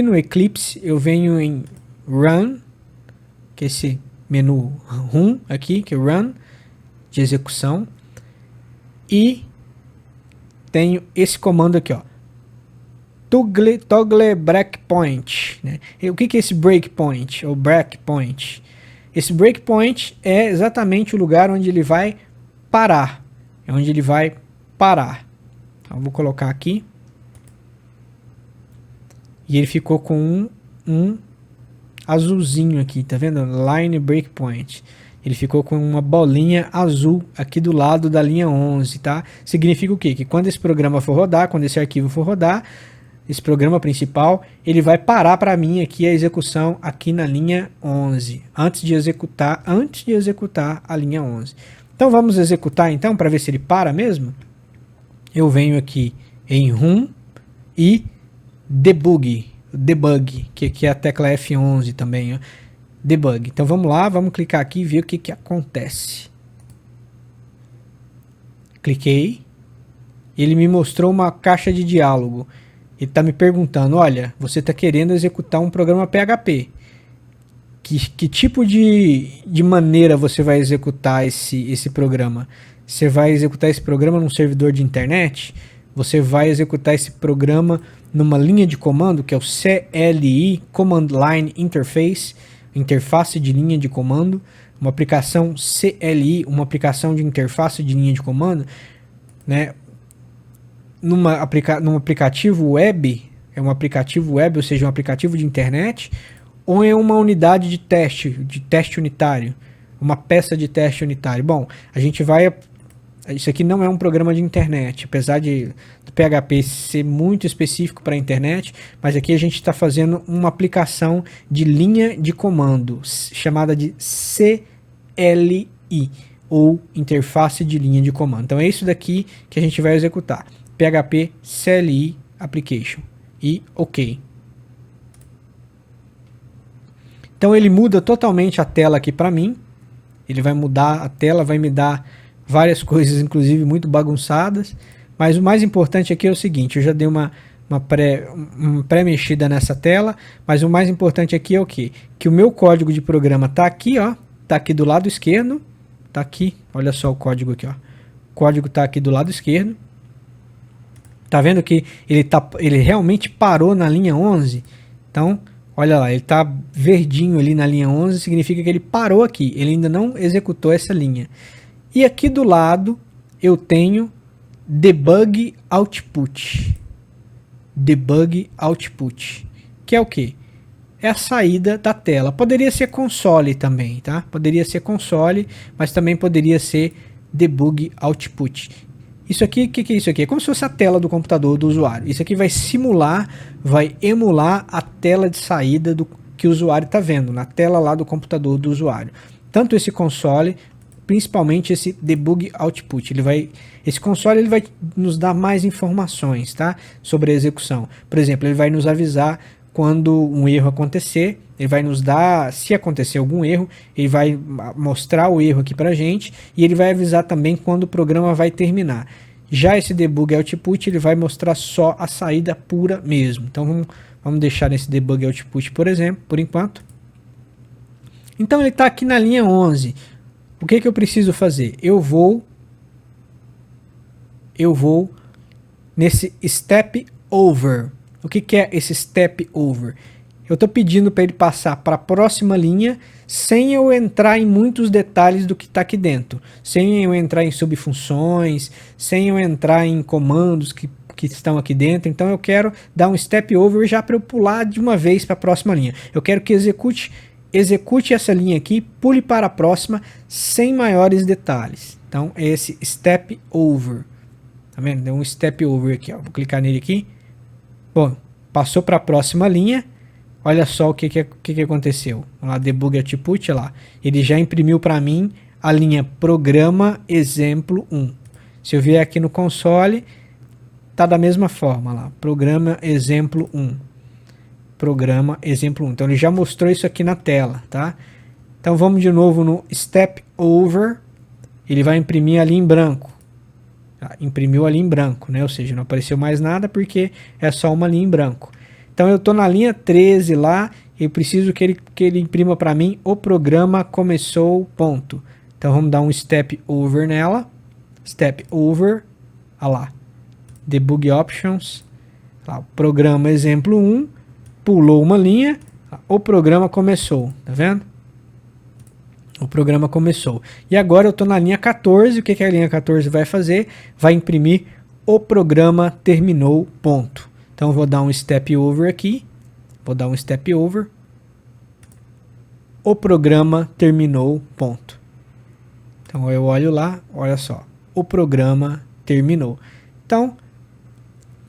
no Eclipse, eu venho em Run, que é esse menu Run aqui, que é Run, de execução, e tenho esse comando aqui, ó, toggle breakpoint, né? E o que é esse breakpoint ou breakpoint? Esse breakpoint é exatamente o lugar onde ele vai parar. É onde ele vai parar. Então, vou colocar aqui. E ele ficou com um azulzinho aqui, tá vendo? Line breakpoint. Ele ficou com uma bolinha azul aqui do lado da linha 11, tá? Significa o quê? Que quando esse programa for rodar, quando esse arquivo for rodar, esse programa principal, ele vai parar para mim aqui a execução aqui na linha 11, antes de executar a linha 11. Então vamos executar então para ver se ele para mesmo. Eu venho aqui em Run e debug, que é a tecla F11 também, ó. Debug. Então vamos lá, vamos clicar aqui e ver o que acontece. Cliquei. Ele me mostrou uma caixa de diálogo. Ele está me perguntando, olha, você está querendo executar um programa PHP. Que tipo de maneira você vai executar esse programa? Você vai executar esse programa num servidor de internet? Você vai executar esse programa numa linha de comando, que é o CLI, Command Line Interface, interface de linha de comando, uma aplicação CLI, uma aplicação de interface de linha de comando, né? Num aplicativo web, é um aplicativo web, ou seja, um aplicativo de internet, ou é uma unidade de teste unitário, uma peça de teste unitário. Bom, a gente vai... Isso aqui não é um programa de internet, apesar do PHP ser muito específico para a internet, mas aqui a gente está fazendo uma aplicação de linha de comando, chamada de CLI, ou interface de linha de comando. Então é isso daqui que a gente vai executar. PHP CLI Application. E OK. Então ele muda totalmente a tela aqui para mim. Ele vai mudar a tela, vai me dar várias coisas, inclusive muito bagunçadas, mas o mais importante aqui é o seguinte, eu já dei uma pré-mexida nessa tela, mas o mais importante aqui é o quê? Que o meu código de programa está aqui, ó, tá aqui do lado esquerdo, tá aqui, olha só o código aqui, ó, o código está aqui do lado esquerdo, tá vendo que ele realmente parou na linha 11, então, olha lá, ele está verdinho ali na linha 11, significa que ele parou aqui, ele ainda não executou essa linha. E aqui do lado eu tenho debug output. Debug output. Que é o que? É a saída da tela. Poderia ser console também, tá? Poderia ser console, mas também poderia ser debug output. Isso aqui, o que é isso aqui? É como se fosse a tela do computador do usuário. Isso aqui vai simular, vai emular a tela de saída que o usuário está vendo, na tela lá do computador do usuário. Tanto esse console, principalmente esse debug output, esse console ele vai nos dar mais informações, tá, sobre a execução. Por exemplo, ele vai nos avisar quando um erro acontecer, ele vai nos dar, se acontecer algum erro, ele vai mostrar o erro aqui pra gente, e ele vai avisar também quando o programa vai terminar. Já esse debug output, ele vai mostrar só a saída pura mesmo. Então vamos deixar nesse debug output, por exemplo, por enquanto. Então ele está aqui na linha 11. O que eu preciso fazer? Eu vou nesse step over. O que é esse step over? Eu estou pedindo para ele passar para a próxima linha sem eu entrar em muitos detalhes do que está aqui dentro. Sem eu entrar em subfunções, sem eu entrar em comandos que estão aqui dentro. Então eu quero dar um step over já para eu pular de uma vez para a próxima linha. Eu quero que execute essa linha aqui, pule para a próxima sem maiores detalhes. Então é esse step over. Tá vendo? Deu um step over aqui, ó. Vou clicar nele aqui. Bom, passou para a próxima linha. Olha só o que aconteceu. Vamos lá, debug output, lá. Ele já imprimiu para mim a linha programa exemplo 1. Se eu vier aqui no console, tá da mesma forma lá. Programa exemplo 1. Programa exemplo 1. Então ele já mostrou isso aqui na tela, tá? Então vamos de novo no step over. Ele vai imprimir ali em branco. Imprimiu ali em branco, né? Ou seja, não apareceu mais nada porque é só uma linha em branco. Então eu estou na linha 13 lá, eu preciso que ele imprima para mim o programa começou, ponto. Então vamos dar um step over nela. Step over, olha lá. Debug options. Lá, o programa exemplo 1 pulou uma linha, o programa começou, tá vendo? O programa começou. E agora eu estou na linha 14, o que, que a linha 14 vai fazer? Vai imprimir o programa terminou, ponto. Então eu vou dar um step over aqui, vou dar um step over, o programa terminou, ponto. Então eu olho lá, olha só, o programa terminou. Então,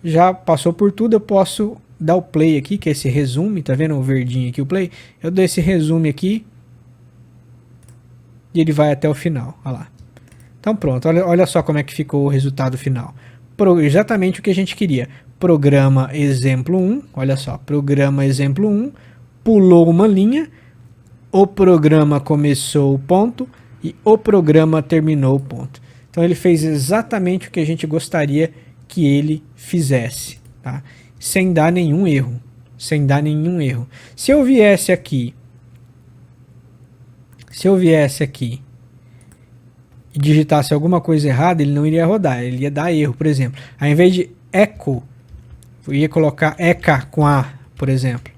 já passou por tudo, eu posso dar o play aqui, que é esse resume, tá vendo o verdinho aqui, o play? Eu dou esse resume aqui e ele vai até o final, olha lá. Então pronto, olha só como é que ficou o resultado final. Exatamente o que a gente queria. Programa exemplo 1, olha só, programa exemplo 1, pulou uma linha, o programa começou, ponto, e o programa terminou, ponto. Então ele fez exatamente o que a gente gostaria que ele fizesse, tá? Sem dar nenhum erro, sem dar nenhum erro. Se eu viesse aqui e digitasse alguma coisa errada, ele não iria rodar, ele ia dar erro, por exemplo. Ao invés de echo, eu ia colocar ECA com A, por exemplo.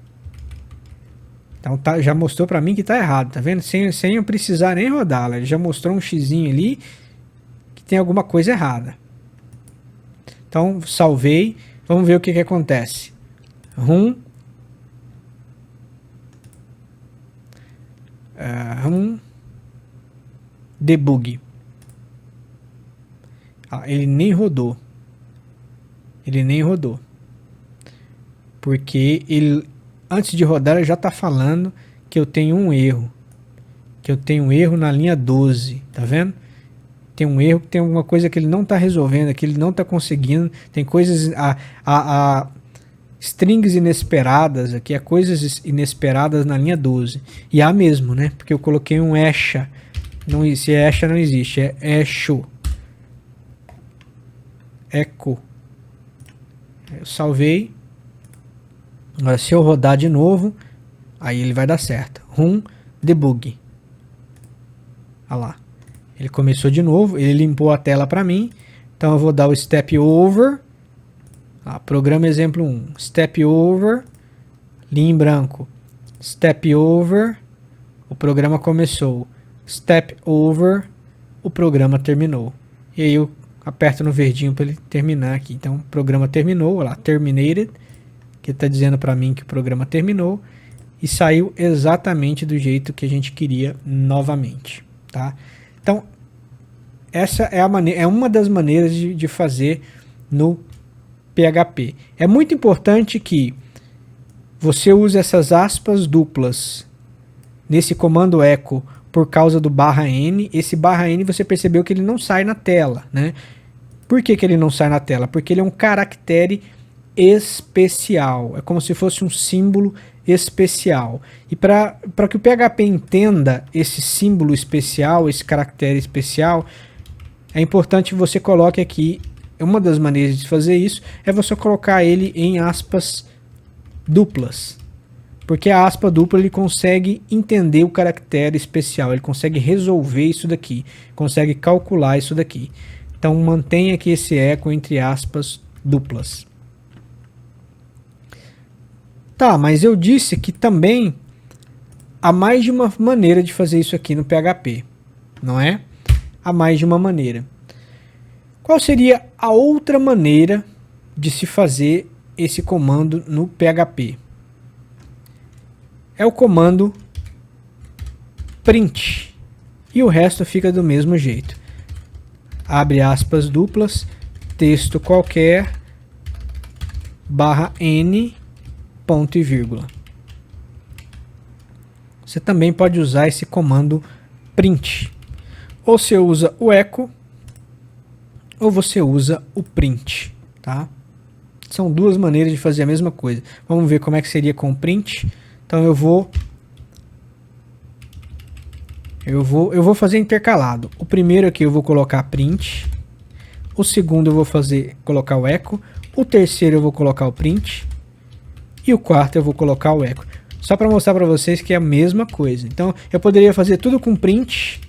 Então tá, já mostrou para mim que está errado, tá vendo? Sem eu precisar nem rodar, ele já mostrou um xizinho ali que tem alguma coisa errada. Então salvei, vamos ver o que acontece. Run debug. Ele nem rodou. Ele nem rodou. Porque ele, antes de rodar, ele já está falando que eu tenho um erro. Que eu tenho um erro na linha 12. Tá vendo? Tem um erro, tem alguma coisa que ele não está resolvendo, que ele não está conseguindo. Tem coisas... strings inesperadas aqui, é coisas inesperadas na linha 12. E há mesmo, né? Porque eu coloquei um ESHA. Não, esse ESHA não existe, é ECHO. Echo. Eu salvei. Agora se eu rodar de novo, aí ele vai dar certo. Run debug. Olha lá. Ele começou de novo, ele limpou a tela para mim. Então eu vou dar o step over. Programa exemplo 1. Step over. Linha em branco. Step over. O programa começou. Step over. O programa terminou. E aí eu aperto no verdinho para ele terminar aqui. Então o programa terminou. Olha lá, terminated. Que está dizendo para mim que o programa terminou. E saiu exatamente do jeito que a gente queria novamente. Tá? Então essa é uma das maneiras de fazer no PHP. É muito importante que você use essas aspas duplas nesse comando echo por causa do /n. Esse /n você percebeu que ele não sai na tela, né? Por que ele não sai na tela? Porque ele é um caractere especial. É como se fosse um símbolo especial. E para que o PHP entenda esse símbolo especial, esse caractere especial, é importante que você coloque aqui. Uma das maneiras de fazer isso é você colocar ele em aspas duplas. Porque a aspa dupla ele consegue entender o caractere especial, ele consegue resolver isso daqui, consegue calcular isso daqui. Então mantenha aqui esse eco entre aspas duplas. Tá, mas eu disse que também há mais de uma maneira de fazer isso aqui no PHP, não é? Há mais de uma maneira. Qual seria a outra maneira de se fazer esse comando no PHP? É o comando print. E o resto fica do mesmo jeito. Abre aspas duplas, texto qualquer, /n, ponto e vírgula. Você também pode usar esse comando print. Ou você usa o echo, ou você usa o print, tá? São duas maneiras de fazer a mesma coisa. Vamos ver como é que seria com o print. Então eu vou fazer intercalado. O primeiro aqui eu vou colocar print. O segundo eu vou colocar o echo. O terceiro eu vou colocar o print. E o quarto eu vou colocar o echo. Só para mostrar para vocês que é a mesma coisa. Então eu poderia fazer tudo com print,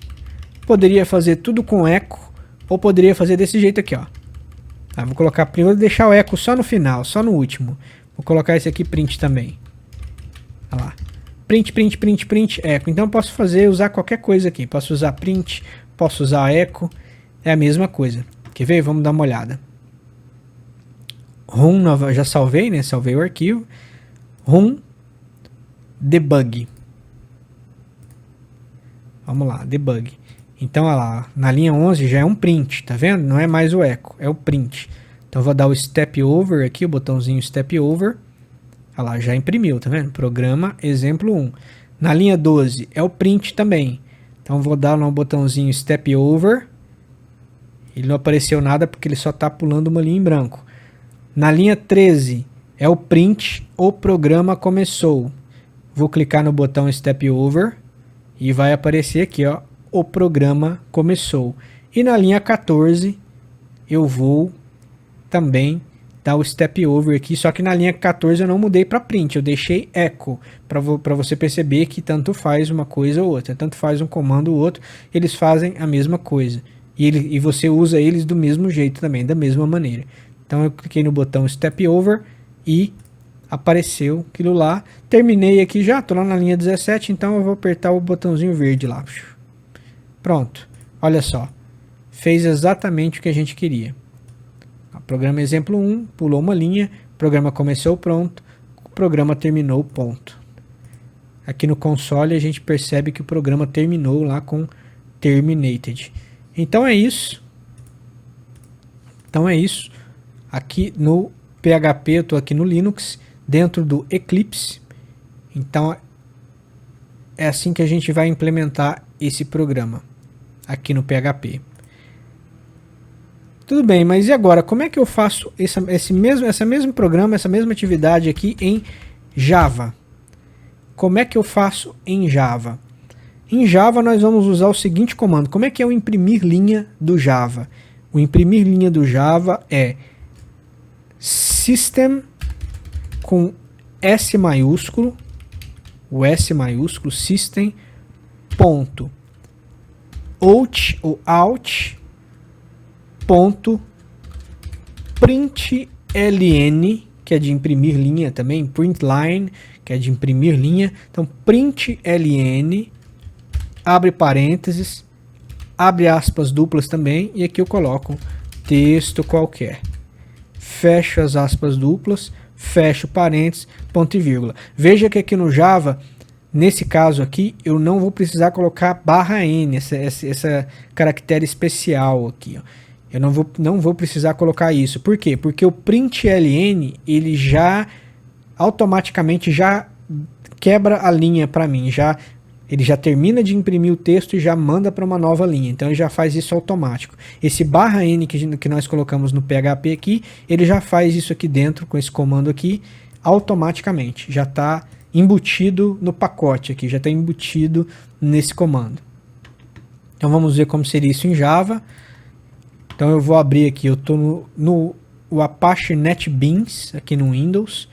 poderia fazer tudo com echo, ou poderia fazer desse jeito aqui, ó. Vou colocar primeiro, vou deixar o eco só no final, só no último. Vou colocar esse aqui print também. Olha lá. Print, print, print, print, eco. Então eu posso usar qualquer coisa aqui. Posso usar print, posso usar eco. É a mesma coisa. Quer ver? Vamos dar uma olhada. Run, já salvei, né? Salvei o arquivo. Run debug. Vamos lá, debug. Então, olha lá, na linha 11 já é um print, tá vendo? Não é mais o eco, é o print. Então, eu vou dar o step over aqui, o botãozinho step over. Olha lá, já imprimiu, tá vendo? Programa, exemplo 1. Na linha 12 é o print também. Então, eu vou dar lá um botãozinho step over. Ele não apareceu nada porque ele só está pulando uma linha em branco. Na linha 13 é o print, o programa começou. Vou clicar no botão step over e vai aparecer aqui, ó, o programa começou. E na linha 14 eu vou também dar o step over aqui, só que na linha 14 eu não mudei para print, eu deixei echo, para você perceber que tanto faz uma coisa ou outra, tanto faz um comando ou outro, eles fazem a mesma coisa. E você usa eles do mesmo jeito também, da mesma maneira. Então eu cliquei no botão step over e apareceu aquilo lá. Terminei aqui já, tô lá na linha 17, então eu vou apertar o botãozinho verde lá. Pronto, olha só. Fez exatamente o que a gente queria. O programa exemplo 1, pulou uma linha, o programa começou, pronto, o programa terminou, ponto. Aqui no console a gente percebe que o programa terminou lá com terminated. Então é isso. Aqui no PHP, eu estou aqui no Linux, dentro do Eclipse. Então é assim que a gente vai implementar esse programa aqui no PHP. Tudo bem, mas e agora? Como é que eu faço esse mesmo programa, essa mesma atividade aqui em Java? Como é que eu faço em Java? Em Java nós vamos usar o seguinte comando. Como é que é o imprimir linha do Java? O imprimir linha do Java é system com S maiúsculo, o S maiúsculo, system, ponto, out, ponto, println, que é de imprimir linha também, println, que é de imprimir linha. Então, println, abre parênteses, abre aspas duplas também, e aqui eu coloco texto qualquer. Fecho as aspas duplas, fecho parênteses, ponto e vírgula. Veja que aqui no Java, nesse caso aqui, eu não vou precisar colocar /n, essa caractere especial aqui, ó. Eu não vou precisar colocar isso. Por quê? Porque o println, ele já automaticamente já quebra a linha para mim, ele já termina de imprimir o texto e já manda para uma nova linha. Então ele já faz isso automático. Esse /n que nós colocamos no PHP aqui, ele já faz isso aqui dentro com esse comando aqui automaticamente. Já está embutido no pacote aqui, já está embutido nesse comando. Então vamos ver como seria isso em Java. Então eu vou abrir aqui, eu estou no Apache NetBeans, aqui no Windows.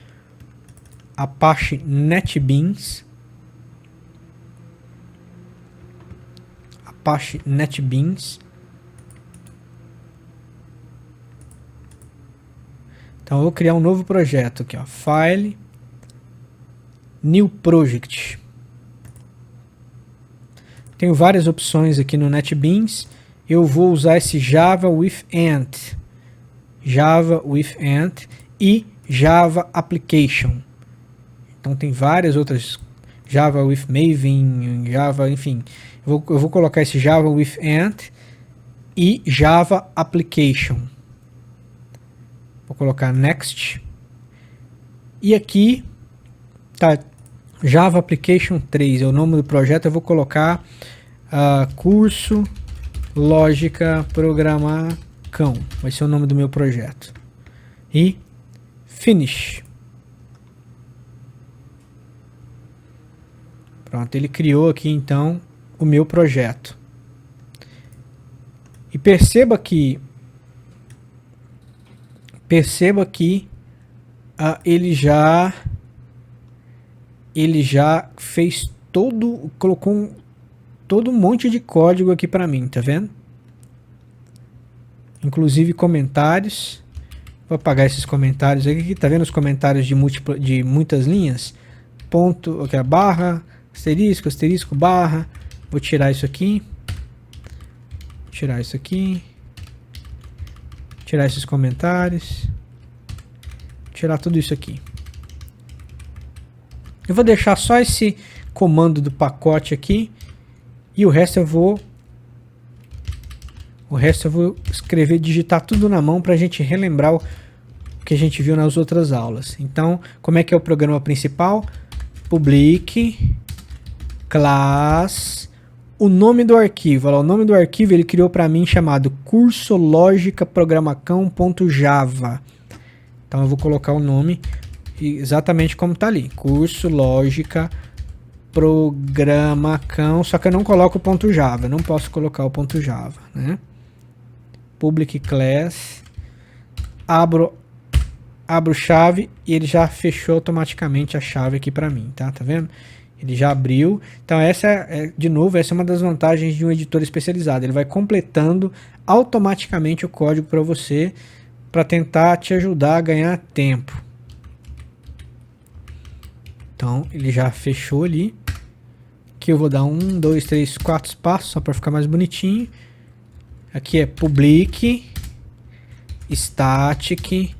Apache NetBeans. Apache NetBeans. Então eu vou criar um novo projeto aqui, ó, File, New Project. Tenho várias opções aqui no NetBeans. Eu vou usar esse Java with Ant, e Java Application. Então tem várias outras, Java with Maven, Java, enfim. Eu vou colocar esse Java with Ant e Java Application. Vou colocar Next. E aqui tá Java Application 3, é o nome do projeto. Eu vou colocar curso Lógica Programação. Vai ser o nome do meu projeto. E Finish. Pronto, ele criou aqui então o meu projeto. E perceba que ele já fez colocou todo um monte de código aqui para mim, tá vendo? Inclusive comentários. Vou apagar esses comentários aqui. Tá vendo os comentários de muitas linhas? Ponto, ok, barra, asterisco, asterisco, barra. Vou tirar isso aqui. Tirar isso aqui. Tirar esses comentários. Tirar tudo isso aqui. Eu vou deixar só esse comando do pacote aqui. E o resto eu vou escrever, digitar tudo na mão para a gente relembrar o que a gente viu nas outras aulas. Então, como é que é o programa principal? Public, class, o nome do arquivo. Olha, o nome do arquivo ele criou para mim chamado cursológicaprogramacão.java. Então eu vou colocar o nome exatamente como está ali. Curso Lógica Programacão, só que eu não coloco o ponto .java, eu não posso colocar o ponto .java, né? Public class, abro chave e ele já fechou automaticamente a chave aqui para mim, tá vendo? Ele já abriu. Então essa de novo, essa é uma das vantagens de um editor especializado. Ele vai completando automaticamente o código para você, para tentar te ajudar a ganhar tempo. Então ele já fechou ali. Aqui eu vou dar 1, 2, 3, 4 espaços só para ficar mais bonitinho. Aqui é public, static,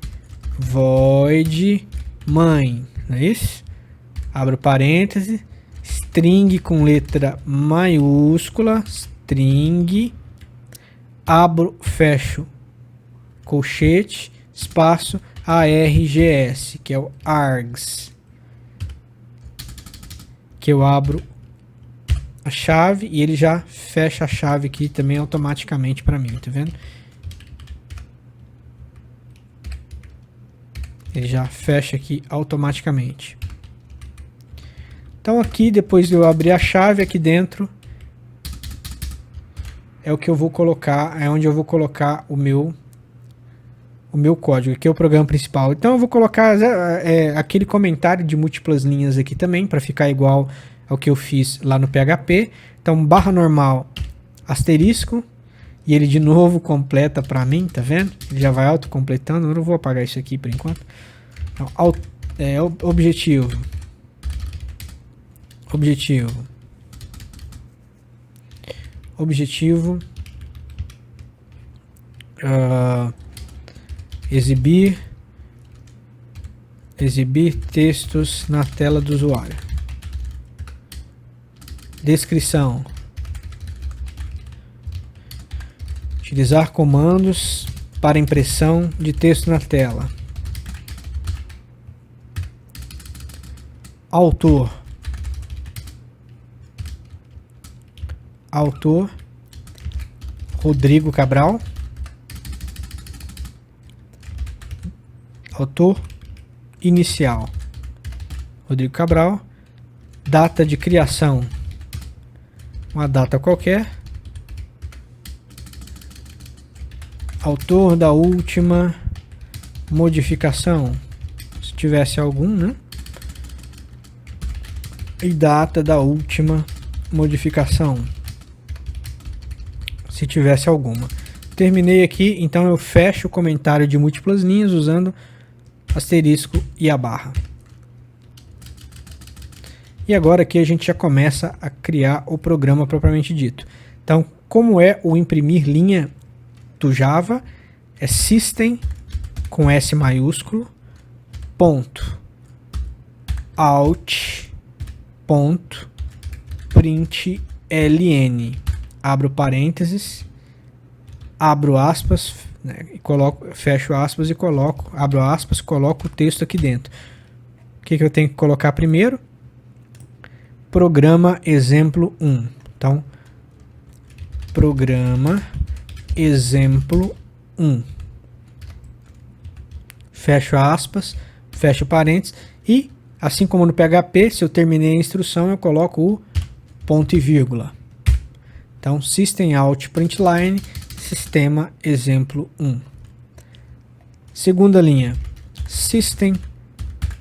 void, main, não é isso? Abro parêntese, string com letra maiúscula, string, abro, fecho, colchete, espaço, args, que é o args, que eu abro a chave e ele já fecha a chave aqui também automaticamente para mim, tá vendo? Ele já fecha aqui automaticamente. Então aqui, depois de eu abrir a chave aqui dentro, é o que eu vou colocar, é onde eu vou colocar o meu código, aqui é o programa principal. Então eu vou colocar aquele comentário de múltiplas linhas aqui também, para ficar igual ao que eu fiz lá no PHP. Então barra normal, asterisco, e ele de novo completa para mim, tá vendo? Ele já vai autocompletando, eu não vou apagar isso aqui por enquanto. Então, objetivo, exibir textos na tela do usuário. Descrição: utilizar comandos para impressão de texto na tela. Autor Rodrigo Cabral. Autor inicial Rodrigo Cabral. Data de criação, uma data qualquer. Autor da última modificação, se tivesse algum, né? E data da última modificação, se tivesse alguma. Terminei aqui, então eu fecho o comentário de múltiplas linhas usando asterisco e a barra. E agora aqui a gente já começa a criar o programa propriamente dito. Então, como é o imprimir linha do Java? É system com S maiúsculo, ponto, out, ponto, println, abro parênteses, abro aspas, né, e fecho aspas e abro aspas, coloco o texto aqui dentro. O que eu tenho que colocar primeiro? Programa exemplo 1. Então, programa exemplo 1. Fecho aspas, fecho parênteses e, assim como no PHP, se eu terminei a instrução, eu coloco o ponto e vírgula. Então, system out println, sistema exemplo 1. Segunda linha, system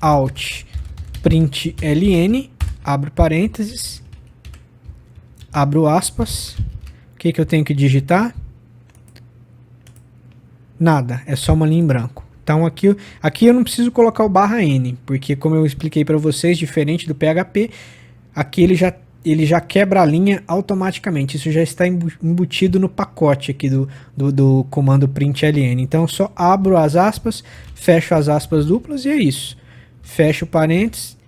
out println, abro parênteses, abro aspas. O que eu tenho que digitar? Nada, é só uma linha em branco. Então aqui eu não preciso colocar o /n, porque como eu expliquei para vocês, diferente do PHP, aqui ele já quebra a linha automaticamente. Isso já está embutido no pacote aqui do comando println. Então eu só abro as aspas, fecho as aspas duplas e é isso. Fecho o parênteses,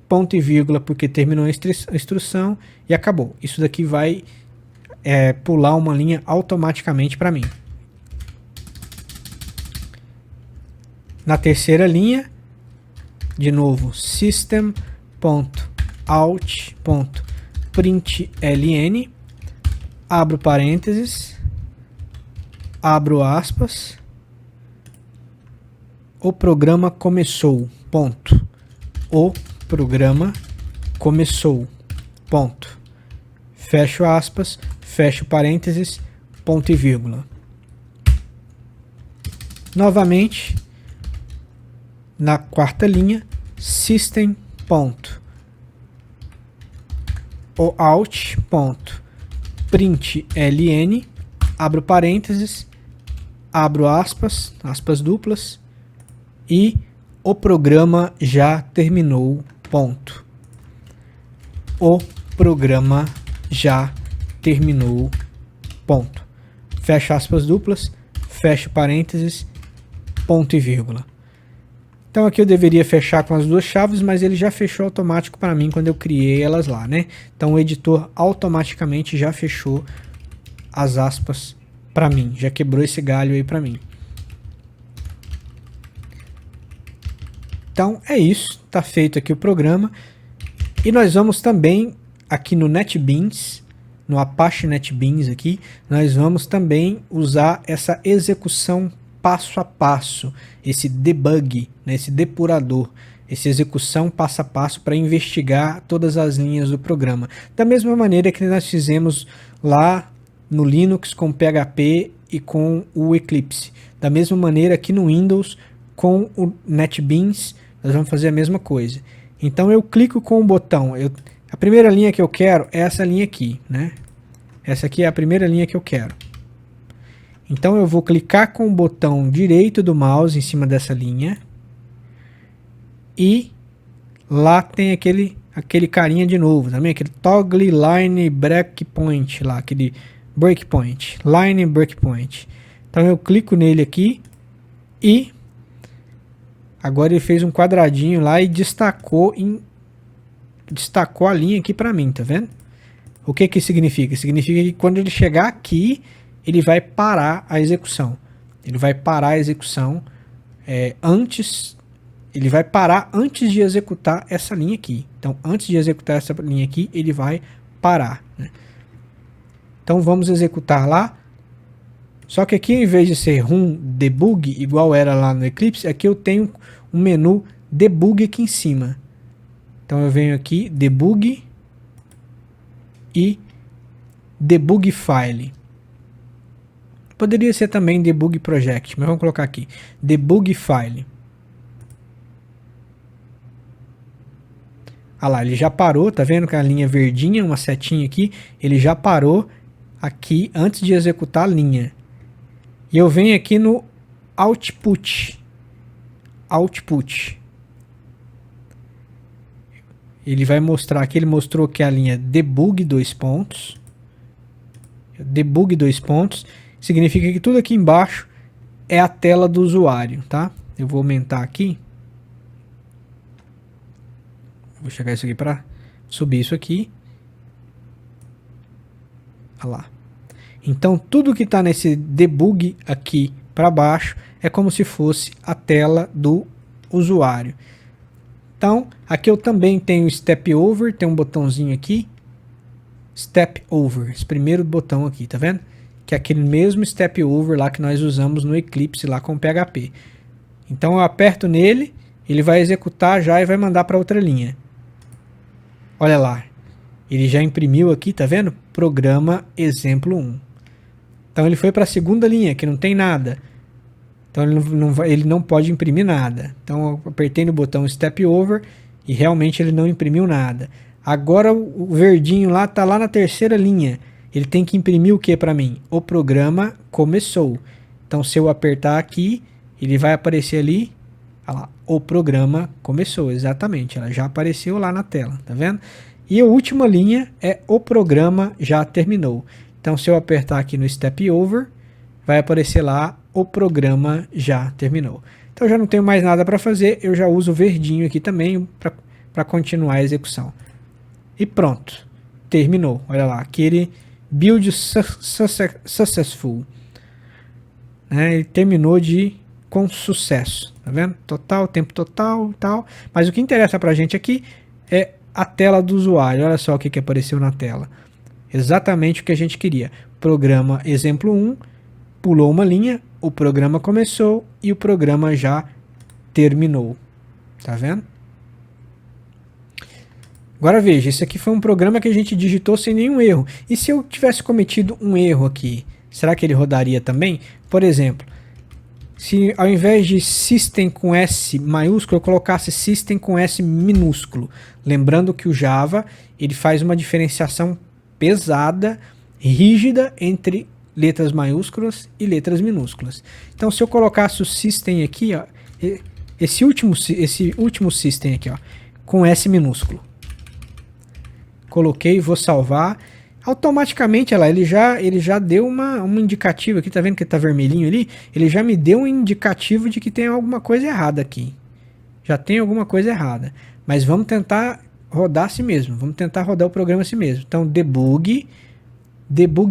ponto e vírgula porque terminou a instrução e acabou. Isso daqui vai pular uma linha automaticamente para mim. Na terceira linha, de novo, system.out.println, abro parênteses, abro aspas, o programa começou, ponto. O programa começou, ponto. Fecho aspas, fecho parênteses, ponto e vírgula. Novamente, na quarta linha, system.out.println, abro parênteses, abro aspas, aspas duplas, e o programa já terminou, ponto. O programa já terminou, ponto. Fecho aspas duplas, fecho parênteses, ponto e vírgula. Então aqui eu deveria fechar com as duas chaves, mas ele já fechou automático para mim quando eu criei elas lá, né? Então o editor automaticamente já fechou as aspas para mim, já quebrou esse galho aí para mim. Então é isso, tá feito aqui o programa. E nós vamos também aqui no NetBeans, no Apache NetBeans aqui, nós vamos também usar essa execução passo a passo, esse debug, né, esse depurador, essa execução passo a passo para investigar todas as linhas do programa. Da mesma maneira que nós fizemos lá no Linux com PHP e com o Eclipse. Da mesma maneira aqui no Windows com o NetBeans, nós vamos fazer a mesma coisa. Então eu clico com o botão, a primeira linha que eu quero é essa linha aqui, né? Essa aqui é a primeira linha que eu quero. Então eu vou clicar com o botão direito do mouse em cima dessa linha. E lá tem aquele carinha de novo, também aquele toggle line breakpoint lá, aquele breakpoint, line breakpoint. Então eu clico nele aqui e agora ele fez um quadradinho lá e destacou a linha aqui para mim, tá vendo? O que que significa? Significa que quando ele chegar aqui, ele vai parar a execução. Ele vai parar a execução ele vai parar antes de executar essa linha aqui. Então, antes de executar essa linha aqui, ele vai parar, né? Então, vamos executar lá. Só que aqui, em vez de ser debug, igual era lá no Eclipse, aqui eu tenho um menu debug aqui em cima. Então, eu venho aqui, debug e debug file. Poderia ser também debug project, mas vamos colocar aqui, debug file. Ah lá, ele já parou, tá vendo que a linha verdinha, uma setinha aqui, ele já parou aqui antes de executar a linha. E eu venho aqui no output. Ele vai mostrar aqui, ele mostrou que a linha debug dois pontos. Debug dois pontos. Significa que tudo aqui embaixo é a tela do usuário, tá? Eu vou aumentar aqui. Vou chegar isso aqui para subir isso aqui. Olha lá. Então tudo que está nesse debug aqui para baixo é como se fosse a tela do usuário. Então aqui eu também tenho Step Over, tem um botãozinho aqui. Step Over, esse primeiro botão aqui, tá vendo? Que é aquele mesmo Step Over lá que nós usamos no Eclipse lá com o PHP. Então eu aperto nele, ele vai executar já e vai mandar para outra linha. Olha lá, ele já imprimiu aqui, tá vendo? Programa exemplo 1. Então ele foi para a segunda linha, que não tem nada. Então ele não pode imprimir nada. Então eu apertei no botão Step Over e realmente ele não imprimiu nada. Agora o verdinho lá tá lá na terceira linha. Ele tem que imprimir o que para mim? O programa começou. Então se eu apertar aqui, ele vai aparecer ali, olha lá, o programa começou, exatamente, ela já apareceu lá na tela, tá vendo? E a última linha é o programa já terminou. Então, se eu apertar aqui no Step Over, vai aparecer lá o programa já terminou. Então, eu já não tenho mais nada para fazer, eu já uso o verdinho aqui também para continuar a execução. E pronto, terminou. Olha lá, aquele build successful. Né? Ele terminou com sucesso, tá vendo? Total, tempo total e tal. Mas o que interessa pra gente aqui é a tela do usuário. Olha só o que apareceu na tela. Exatamente o que a gente queria. Programa exemplo 1, pulou uma linha, o programa começou e o programa já terminou. Tá vendo? Agora veja, esse aqui foi um programa que a gente digitou sem nenhum erro. E se eu tivesse cometido um erro aqui, será que ele rodaria também? Por exemplo, se ao invés de System com S maiúsculo, eu colocasse System com S minúsculo. Lembrando que o Java ele faz uma diferenciação pesada, rígida entre letras maiúsculas e letras minúsculas. Então, se eu colocasse o System aqui, ó, esse último System aqui, ó, com S minúsculo. Coloquei, vou salvar. Automaticamente, ele já deu uma indicativa aqui, tá vendo que tá vermelhinho ali? Ele já me deu um indicativo de que tem alguma coisa errada aqui. Já tem alguma coisa errada. Mas vamos tentar rodar assim mesmo. Vamos tentar rodar o programa assim mesmo. Então, debug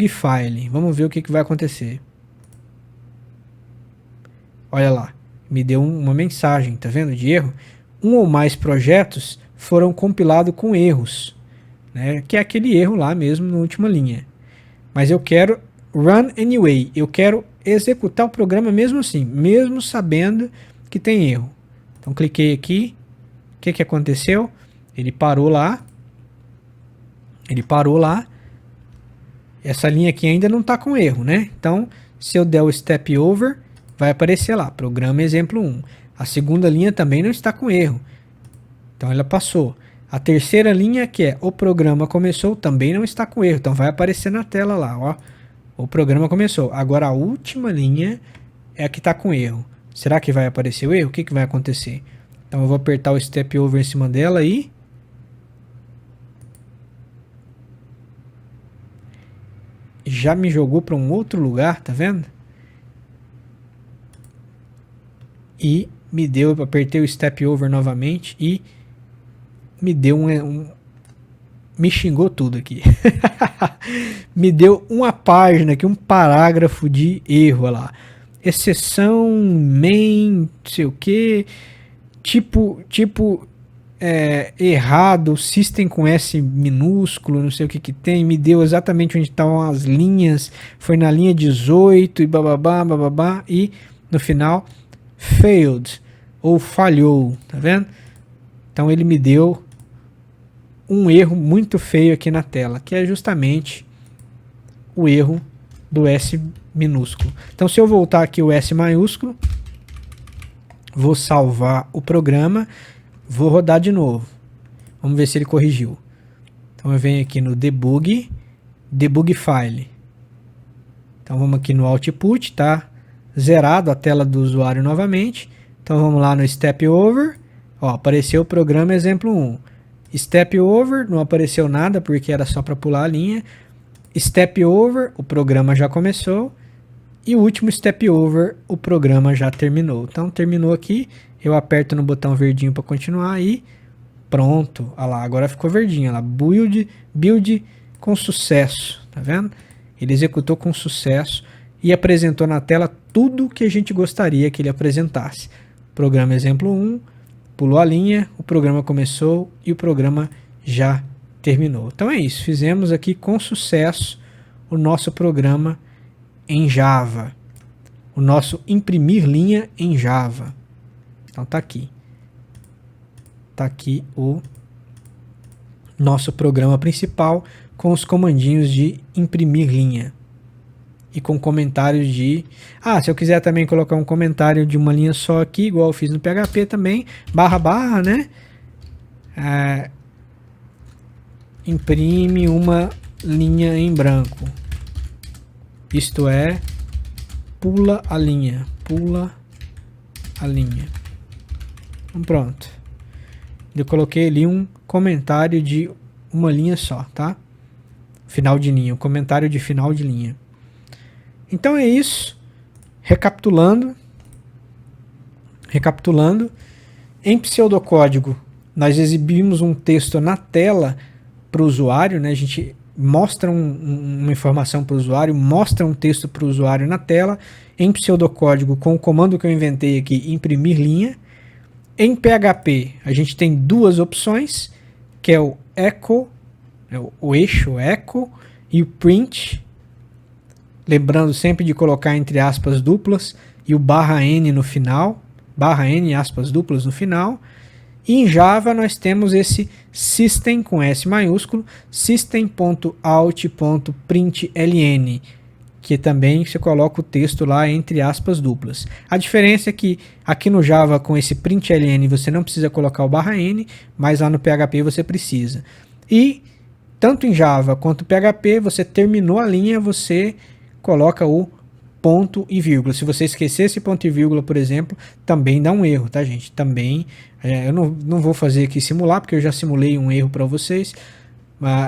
file. Vamos ver o que vai acontecer. Olha lá. Me deu uma mensagem, tá vendo? De erro. Um ou mais projetos foram compilados com erros. Né, que é aquele erro lá mesmo na última linha. Mas eu quero run anyway. Eu quero executar o programa mesmo assim, mesmo sabendo que tem erro. Então cliquei aqui. O que aconteceu? Ele parou lá. Essa linha aqui ainda não está com erro, né? Então, se eu der o step over, vai aparecer lá, programa exemplo 1. A segunda linha também não está com erro. Então ela passou. A terceira linha, que é o programa começou, também não está com erro. Então vai aparecer na tela lá, ó. O programa começou. Agora a última linha é a que está com erro. Será que vai aparecer o erro? O que vai acontecer? Então eu vou apertar o step over em cima dela e... já me jogou para um outro lugar, tá vendo? E me deu, apertei o step over novamente e... me deu me xingou tudo aqui. Me deu uma página aqui, um parágrafo de erro, olha lá. Exceção, main, não sei o que, tipo errado, system com S minúsculo, não sei o que tem, me deu exatamente onde estavam as linhas, foi na linha 18 e bababá, e no final, failed, ou falhou, tá vendo? Então ele me deu um erro muito feio aqui na tela, que é justamente o erro do S minúsculo. Então se eu voltar aqui o S maiúsculo, vou salvar o programa, vou rodar de novo. Vamos ver se ele corrigiu. Então eu venho aqui no debug file. Então vamos aqui no output, tá zerado a tela do usuário novamente. Então vamos lá no step over. Ó, apareceu o programa exemplo 1. Step over, não apareceu nada porque era só para pular a linha. Step over, o programa já começou. E o último step over, o programa já terminou. Então terminou aqui, eu aperto no botão verdinho para continuar e pronto. Olha lá, agora ficou verdinho. Olha lá, build com sucesso, tá vendo? Ele executou com sucesso e apresentou na tela tudo que a gente gostaria que ele apresentasse. Programa exemplo 1. Pulou a linha, o programa começou e o programa já terminou. Então é isso, fizemos aqui com sucesso o nosso programa em Java. O nosso imprimir linha em Java. Então tá aqui. Tá aqui o nosso programa principal com os comandinhos de imprimir linha. E com comentários de... se eu quiser também colocar um comentário de uma linha só aqui, igual eu fiz no PHP também, //, né? Imprime uma linha em branco. Isto é, pula a linha. Pula a linha. Então, pronto. Eu coloquei ali um comentário de uma linha só, tá? Final de linha, um comentário de final de linha. Então é isso. Recapitulando, em pseudocódigo nós exibimos um texto na tela para o usuário, né? A gente mostra uma informação para o usuário, mostra um texto para o usuário na tela, em pseudocódigo com o comando que eu inventei aqui, imprimir linha. Em PHP a gente tem duas opções, que é o echo, o eixo echo e o print, lembrando sempre de colocar entre aspas duplas e o /n no final, /n aspas duplas no final. E em Java nós temos esse system com S maiúsculo, system.out.println, que também você coloca o texto lá entre aspas duplas. A diferença é que aqui no Java com esse println você não precisa colocar o /n, mas lá no PHP você precisa. E tanto em Java quanto PHP, você terminou a linha, você coloca o ponto e vírgula. Se você esquecer esse ponto e vírgula, por exemplo, também dá um erro, tá, gente? Também, eu não vou fazer aqui simular, porque eu já simulei um erro para vocês,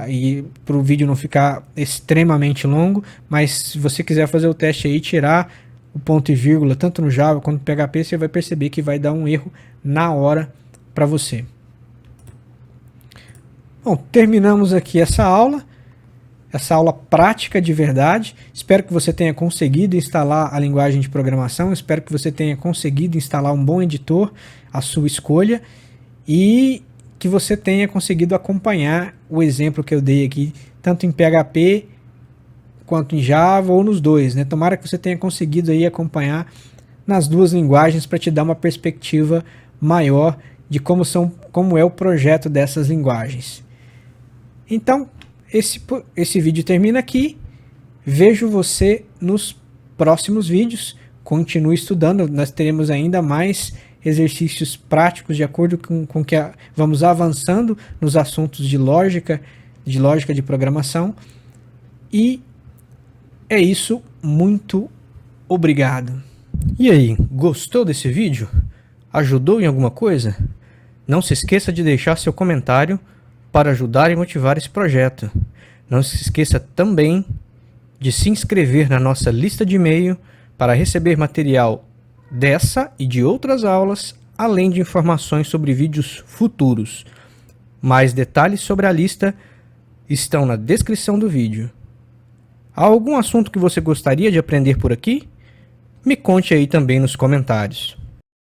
e para o vídeo não ficar extremamente longo, mas se você quiser fazer o teste aí, tirar o ponto e vírgula, tanto no Java quanto no PHP, você vai perceber que vai dar um erro na hora para você. Bom, terminamos aqui essa aula prática de verdade. Espero que você tenha conseguido instalar a linguagem de programação, espero que você tenha conseguido instalar um bom editor, a sua escolha, e que você tenha conseguido acompanhar o exemplo que eu dei aqui, tanto em PHP quanto em Java, ou nos dois, né? Tomara que você tenha conseguido aí acompanhar nas duas linguagens para te dar uma perspectiva maior de como é o projeto dessas linguagens. Então, esse vídeo termina aqui. Vejo você nos próximos vídeos. Continue estudando. Nós teremos ainda mais exercícios práticos de acordo com que vamos avançando nos assuntos de lógica de programação. E é isso. Muito obrigado. E aí, gostou desse vídeo? Ajudou em alguma coisa? Não se esqueça de deixar seu comentário para ajudar e motivar esse projeto. Não se esqueça também de se inscrever na nossa lista de e-mail para receber material dessa e de outras aulas, além de informações sobre vídeos futuros. Mais detalhes sobre a lista estão na descrição do vídeo. Há algum assunto que você gostaria de aprender por aqui? Me conte aí também nos comentários.